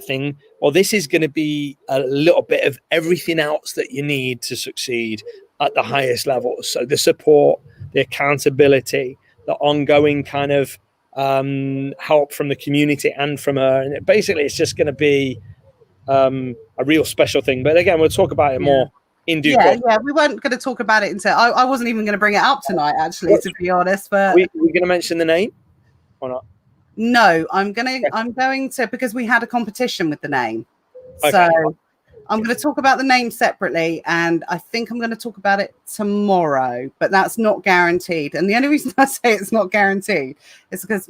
thing. Well, this is going to be a little bit of everything else that you need to succeed at the highest levels. So the support, the accountability, the ongoing kind of help from the community and from her. And basically, it's just going to be a real special thing. But again, we'll talk about it more in due course. Yeah, we weren't going to talk about it until I wasn't even going to bring it up tonight, actually, to be honest. But we're going to mention the name or not? No, I'm going to, because we had a competition with the name. Okay. So I'm going to talk about the name separately, and I think I'm going to talk about it tomorrow, but that's not guaranteed. And the only reason I say it's not guaranteed is because,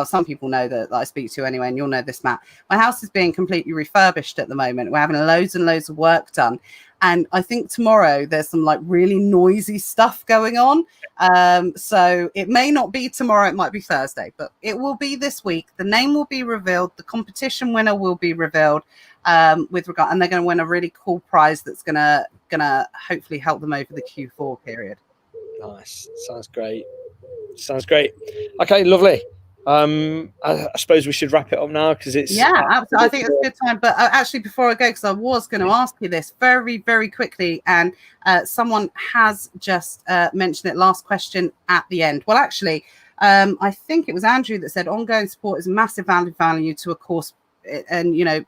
some people know that I speak to anyway, and you'll know this, Matt. My house is being completely refurbished at the moment. We're having loads and loads of work done. And I think tomorrow there's some really noisy stuff going on. So it may not be tomorrow, it might be Thursday, but it will be this week. The name will be revealed. The competition winner will be revealed and they're going to win a really cool prize that's gonna hopefully help them over the Q4 period. Nice. Sounds great. Okay, lovely. I suppose we should wrap it up now because it's absolutely. I think it's a good time. But actually, before I go, because I was going to ask you this very, very quickly, and someone has just mentioned it. Last question at the end. Well, actually, I think it was Andrew that said ongoing support is a massive added value to a course, and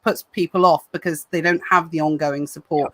puts people off because they don't have the ongoing support.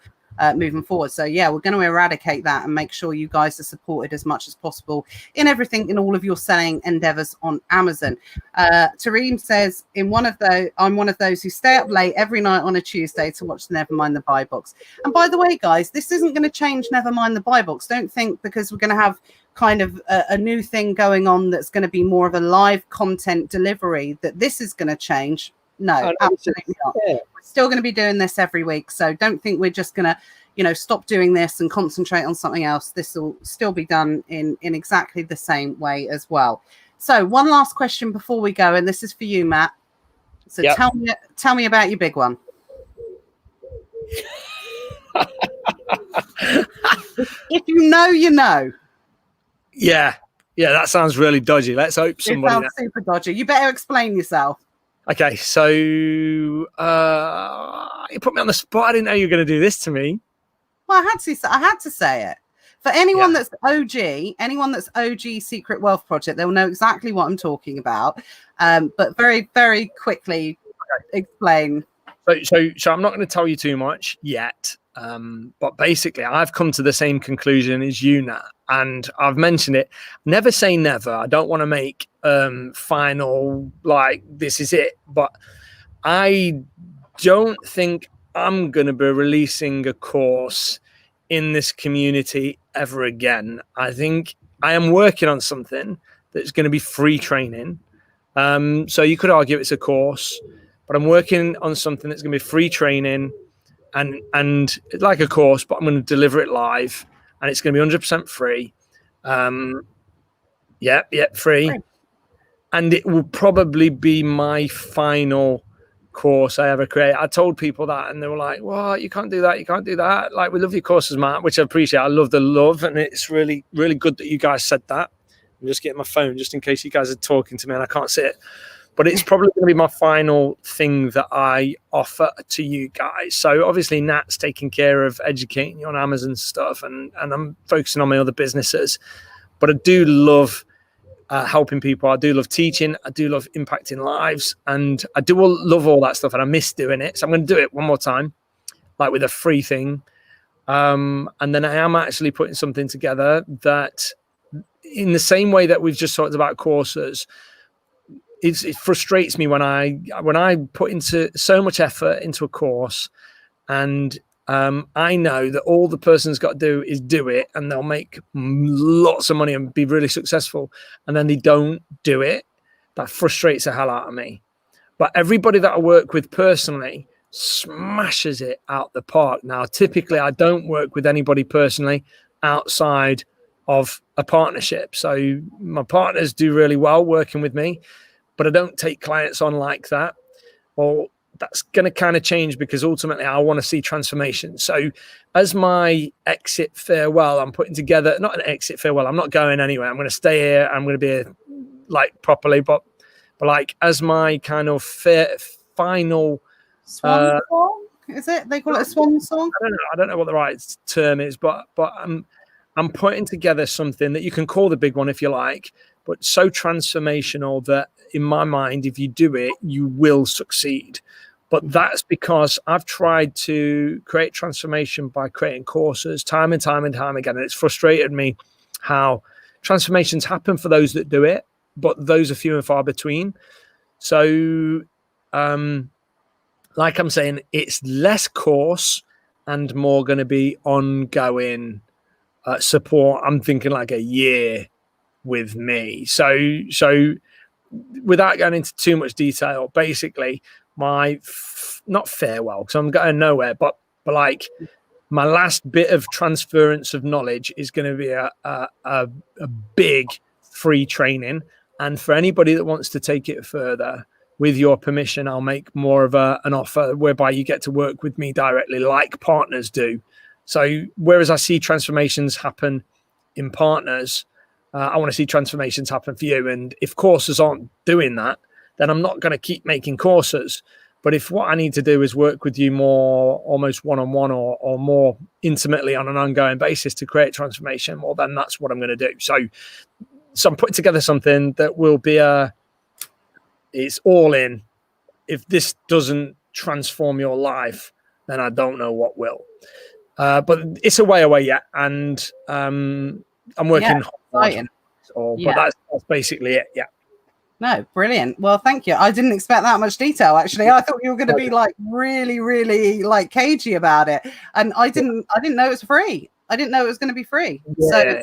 Moving forward. So we're going to eradicate that and make sure you guys are supported as much as possible in everything, in all of your selling endeavors on Amazon. Tareem says, I'm one of those who stay up late every night on a Tuesday to watch Never Mind the Buy Box. And by the way, guys, this isn't going to change Never Mind the Buy Box. Don't think because we're going to have kind of a new thing going on that's going to be more of a live content delivery that this is going to change. No, absolutely not. We're still going to be doing this every week. So don't think we're just going to, stop doing this and concentrate on something else. This will still be done in exactly the same way as well. So one last question before we go, and this is for you, Matt. So tell me about your big one. If you you know. Yeah, that sounds really dodgy. Let's hope somebody. It sounds super dodgy. You better explain yourself. Okay, so you put me on the spot. I didn't know you were going to do this to me. Well, I had to say it. For anyone that's OG Secret Wealth Project, they'll know exactly what I'm talking about. But very, very quickly explain. So I'm not going to tell you too much yet. But basically, I've come to the same conclusion as you, Nat, and I've mentioned it. Never say never. I don't want to make final, like, this is it. But I don't think I'm going to be releasing a course in this community ever again. I think I am working on something that's going to be free training. So you could argue it's a course, but I'm working on something that's going to be free training and like a course, but I'm going to deliver it live and it's going to be 100% free. Free. And it will probably be my final course I ever create. I told people that and they were like, "What? You can't do that. You can't do that." Like, we love your courses, Matt, which I appreciate. I love the love, and it's really, really good that you guys said that. I'm just getting my phone just in case you guys are talking to me and I can't see it. But it's probably going to be my final thing that I offer to you guys. So obviously Nat's taking care of educating you on Amazon stuff and I'm focusing on my other businesses. But I do love helping people. I do love teaching. I do love impacting lives. And I do love all that stuff and I miss doing it. So I'm going to do it one more time, like with a free thing. And then I am actually putting something together that, in the same way that we've just talked about courses, it frustrates me when I put into so much effort into a course and I know that all the person's got to do is do it and they'll make lots of money and be really successful, and then they don't do it. That frustrates the hell out of me. But everybody that I work with personally smashes it out the park. Now, typically I don't work with anybody personally outside of a partnership. So my partners do really well working with me, but I don't take clients on like that. Well, that's going to kind of change because ultimately I want to see transformation. So as my exit farewell, I'm putting together, not an exit farewell, I'm not going anywhere. I'm going to stay here. I'm going to be here like properly, but like as my kind of final swan song, is it? They call it a swan song? I don't know what the right term is, but I'm putting together something that you can call the big one if you like, but so transformational that in my mind, if you do it, you will succeed. But that's because I've tried to create transformation by creating courses time and time and time again. And it's frustrated me how transformations happen for those that do it, but those are few and far between. So, like I'm saying, it's less course and more going to be ongoing support. I'm thinking like a year with me. So without going into too much detail, basically my not farewell because I'm going nowhere, but like my last bit of transference of knowledge is going to be a big free training. And for anybody that wants to take it further, with your permission, I'll make more of an offer whereby you get to work with me directly like partners do. So whereas I see transformations happen in partners, I want to see transformations happen for you. And if courses aren't doing that, then I'm not going to keep making courses. But if what I need to do is work with you more almost one-on-one or more intimately on an ongoing basis to create transformation, well, then that's what I'm going to do. So I'm putting together something that will be it's all in. If this doesn't transform your life, then I don't know what will. But it's a way away yet. And I'm working hard. But that's basically it. Yeah. No, brilliant. Well, thank you. I didn't expect that much detail, actually. I thought you were going to be like really, really like cagey about it. And I didn't know it was free. I didn't know it was going to be free. Yeah. So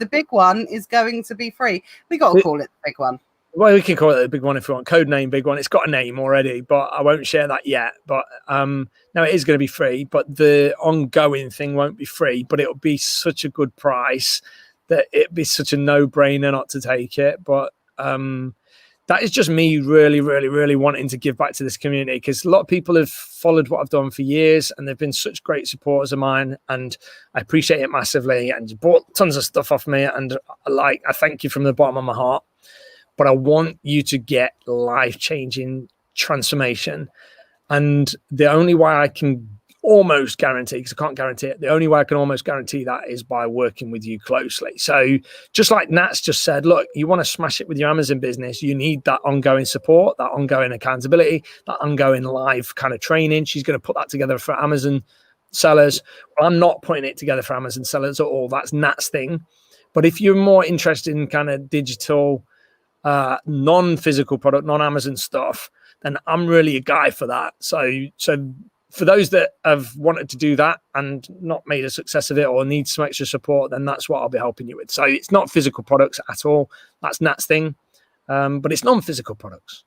the big one is going to be free. We got to call it the big one. Well, we can call it the big one if we want. Code name big one. It's got a name already, but I won't share that yet. But no, it is going to be free, but the ongoing thing won't be free, but it'll be such a good price that it'd be such a no-brainer not to take it. But that is just me really, really, really wanting to give back to this community, because a lot of people have followed what I've done for years and they've been such great supporters of mine, and I appreciate it massively, and you bought tons of stuff off me, and I thank you from the bottom of my heart. But I want you to get life-changing transformation. And the only way I can almost guarantee, because I can't guarantee it, the only way I can almost guarantee that is by working with you closely. So just like Nat's just said, look, you want to smash it with your Amazon business, you need that ongoing support, that ongoing accountability, that ongoing live kind of training. She's going to put that together for Amazon sellers. Well, I'm not putting it together for Amazon sellers at all. That's Nat's thing. But if you're more interested in kind of digital, non-physical product, non-Amazon stuff, then I'm really a guy for that. So for those that have wanted to do that and not made a success of it or need some extra support, then that's what I'll be helping you with. So it's not physical products at all. That's Nat's thing. But it's non-physical products,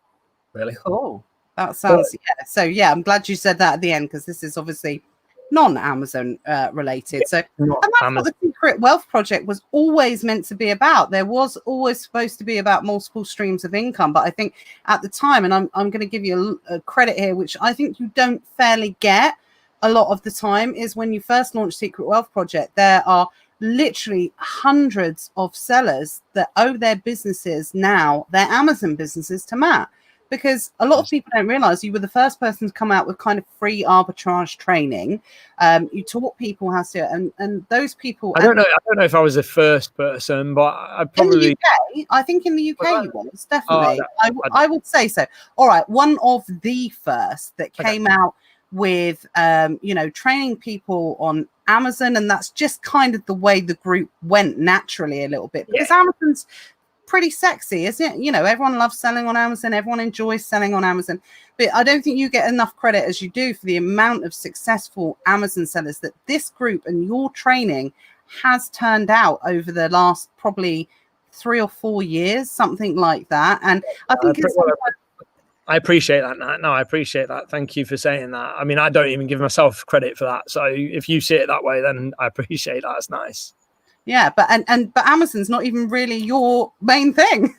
really. Cool. That sounds, yeah. So, yeah, I'm glad you said that at the end, because this is obviously non-Amazon related. So, and that's what the Secret Wealth Project was always meant to be about. There was always supposed to be about multiple streams of income. But I think at the time, and I'm going to give you a credit here, which I think you don't fairly get a lot of the time, is when you first launch Secret Wealth Project, there are literally hundreds of sellers that owe their businesses now, their Amazon businesses, to Matt. Because a lot of people don't realize you were the first person to come out with kind of free arbitrage training. You taught people how to do it, and those people. I don't know if I was the first person, but I probably. In the UK, I think in the UK you was definitely. I would say so. All right, one of the first that came out with, training people on Amazon, and that's just kind of the way the group went naturally a little bit, because Amazon's pretty sexy, isn't it? Everyone loves selling on Amazon, everyone enjoys selling on Amazon, but I don't think you get enough credit as you do for the amount of successful Amazon sellers that this group and your training has turned out over the last probably 3 or 4 years, something like that. And I think I appreciate that, Nat. No, I appreciate that. Thank you for saying that. I mean, I don't even give myself credit for that, so if you see it that way, then I appreciate that. It's nice. Yeah, but Amazon's not even really your main thing.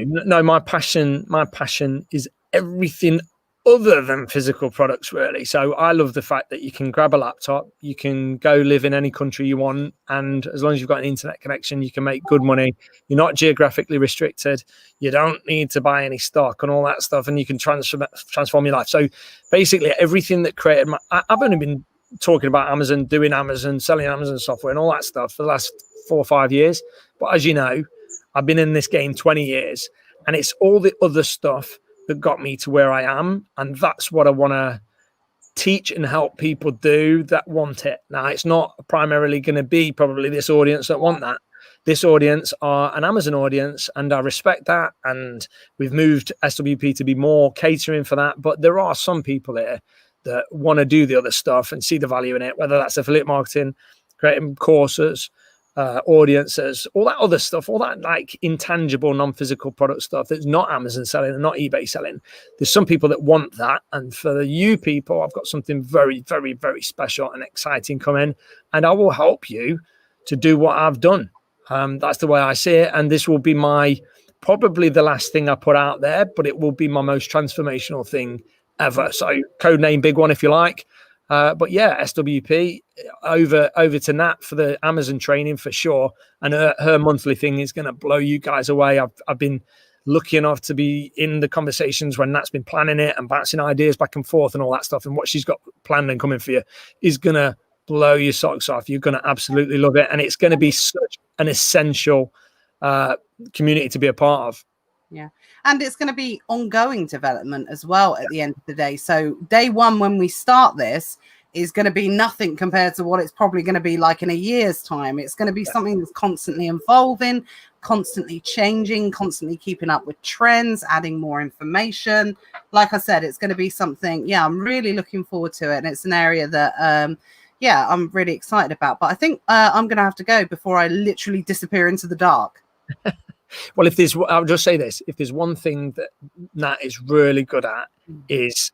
No, my passion is everything other than physical products, really. So I love the fact that you can grab a laptop, you can go live in any country you want, and as long as you've got an internet connection, you can make good money. You're not geographically restricted. You don't need to buy any stock and all that stuff, and you can transform your life. So basically, everything that created I've only been talking about Amazon, doing Amazon, selling Amazon software and all that stuff for the last 4 or 5 years. But as you know, I've been in this game 20 years, and it's all the other stuff that got me to where I am. And that's what I want to teach and help people do that want it. Now, it's not primarily going to be probably this audience that want that. This audience are an Amazon audience, and I respect that. And we've moved SWP to be more catering for that. But there are some people here that want to do the other stuff and see the value in it, whether that's affiliate marketing, creating courses, audiences, all that other stuff, all that like intangible, non-physical product stuff that's not Amazon selling and not eBay selling. There's some people that want that. And for you people, I've got something very, very, very special and exciting coming, and I will help you to do what I've done. That's the way I see it. And this will be probably the last thing I put out there, but it will be my most transformational thing ever. So codename big one if you like. But yeah, SWP over to Nat for the Amazon training for sure. And her monthly thing is going to blow you guys away. I've been lucky enough to be in the conversations when Nat's been planning it and bouncing ideas back and forth and all that stuff. And what she's got planned and coming for you is going to blow your socks off. You're going to absolutely love it. And it's going to be such an essential community to be a part of. Yeah. And it's going to be ongoing development as well at the end of the day. So day one, when we start this, is going to be nothing compared to what it's probably going to be like in a year's time. It's going to be something that's constantly evolving, constantly changing, constantly keeping up with trends, adding more information. Like I said, it's going to be something, I'm really looking forward to it. And it's an area that, I'm really excited about. But I think I'm going to have to go before I literally disappear into the dark. Well, I'll just say this, if there's one thing that Nat is really good at is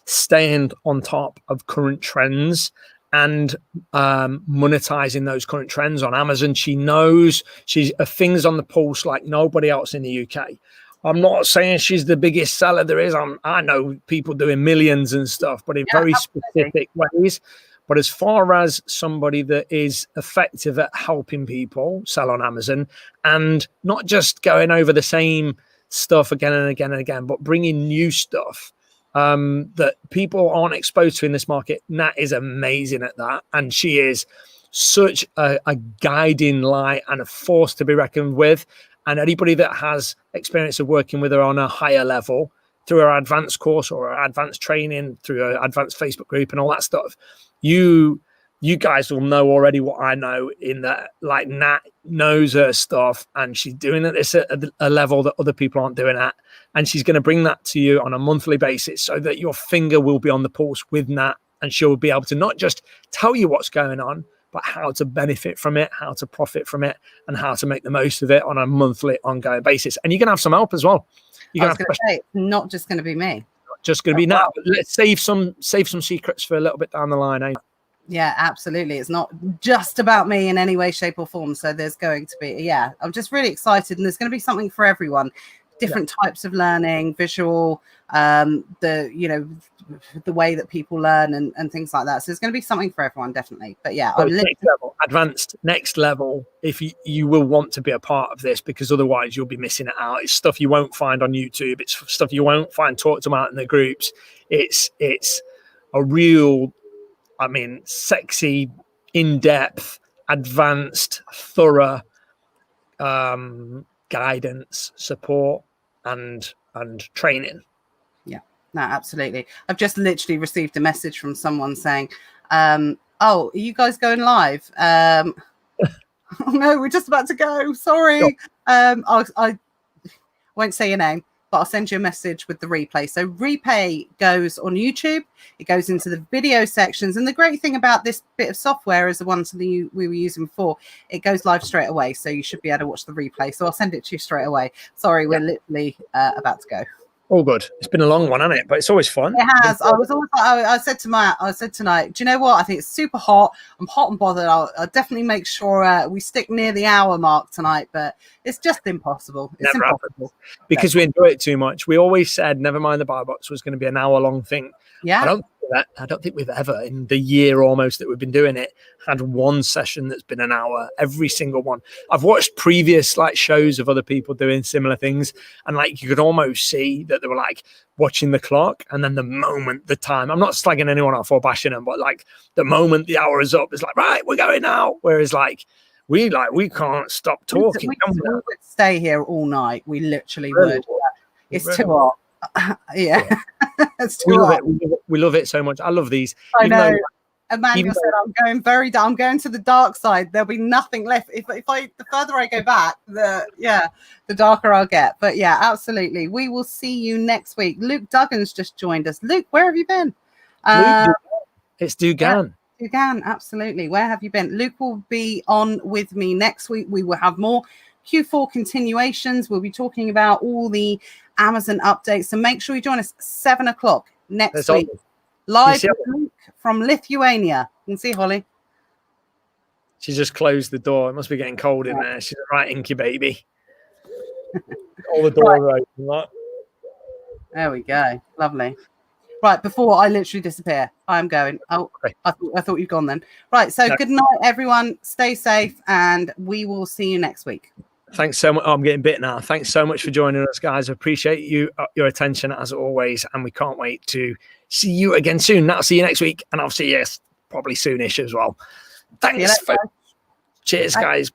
staying on top of current trends and monetizing those current trends on Amazon. She knows her fingers on the pulse like nobody else in the UK. I'm not saying she's the biggest seller there is. I know people doing millions and stuff, but in very specific ways. But as far as somebody that is effective at helping people sell on Amazon and not just going over the same stuff again and again and again, but bringing new stuff that people aren't exposed to in this market, Nat is amazing at that. And she is such a guiding light and a force to be reckoned with. And anybody that has experience of working with her on a higher level through her advanced course or her advanced training, through her advanced Facebook group and all that stuff, you guys will know already what I know, in that like Nat knows her stuff and she's doing it at a level that other people aren't doing at. And she's going to bring that to you on a monthly basis so that your finger will be on the pulse with Nat, and she'll be able to not just tell you what's going on, but how to benefit from it, how to profit from it, and how to make the most of it on a monthly ongoing basis. And you're going to have some help as well. I was going to say, it's not just going to be me. Not just going to be Nat. But let's save some secrets for a little bit down the line, eh? Yeah, absolutely. It's not just about me in any way, shape or form. So there's going to be, I'm just really excited, and there's going to be something for everyone. Different types of learning, visual, the way that people learn and things like that. So there's going to be something for everyone, definitely. But yeah, so advanced next level, if you will want to be a part of this, because otherwise you'll be missing it out. It's stuff you won't find on YouTube. It's stuff you won't find talked about in the groups. It's a real, sexy, in-depth, advanced, thorough guidance, support, and training. No, absolutely. I've just literally received a message from someone saying, oh, are you guys going live? Oh no, we're just about to go. Sorry. I won't say your name, but I'll send you a message with the replay. So replay goes on YouTube. It goes into the video sections. And the great thing about this bit of software is the ones that we were using before. It goes live straight away. So you should be able to watch the replay. So I'll send it to you straight away. Sorry, we're literally about to go. All good. It's been a long one, hasn't it? But it's always fun. It has. I said tonight, do you know what? I think it's super hot. I'm hot and bothered. I'll definitely make sure we stick near the hour mark tonight, but it's just impossible. It's never impossible. Because we enjoy it too much. We always said, never mind the buy box was going to be an hour long thing. Yeah. I don't think we've ever, in the year almost that we've been doing it, had one session that's been an hour. Every single one. I've watched previous shows of other people doing similar things, and you could almost see that they were watching the clock, and then the time. I'm not slagging anyone off or bashing them, but the moment the hour is up, it's right, we're going now. Whereas we can't stop talking. We would stay here all night. We literally would. It's too hot. Yeah. It's too hot. We love it so much. I love these. I know. Emmanuel said, I'm going to the dark side. There'll be nothing left. The further I go back, the darker I'll get. But yeah, absolutely. We will see you next week. Luke Duggan's just joined us. Luke, where have you been? It's Dugan. Yeah, Dugan, absolutely. Where have you been? Luke will be on with me next week. We will have more Q4 continuations. We'll be talking about all the Amazon updates. So make sure you join us 7:00 next week. Live from Lithuania. You can see Holly. She just closed the door. It must be getting cold in there. She's a right inky baby. All the doors are open. Right? There we go. Lovely. Right, before I literally disappear, I'm going. Oh, okay. I thought you'd gone then. Right, so Good night, everyone. Stay safe, and we will see you next week. Thanks so much. Oh, I'm getting bit now. Thanks so much for joining us, guys. I appreciate your attention as always, and we can't wait to see you again soon. I'll see you next week, and I'll see you probably soonish as well. Thanks. Cheers, guys.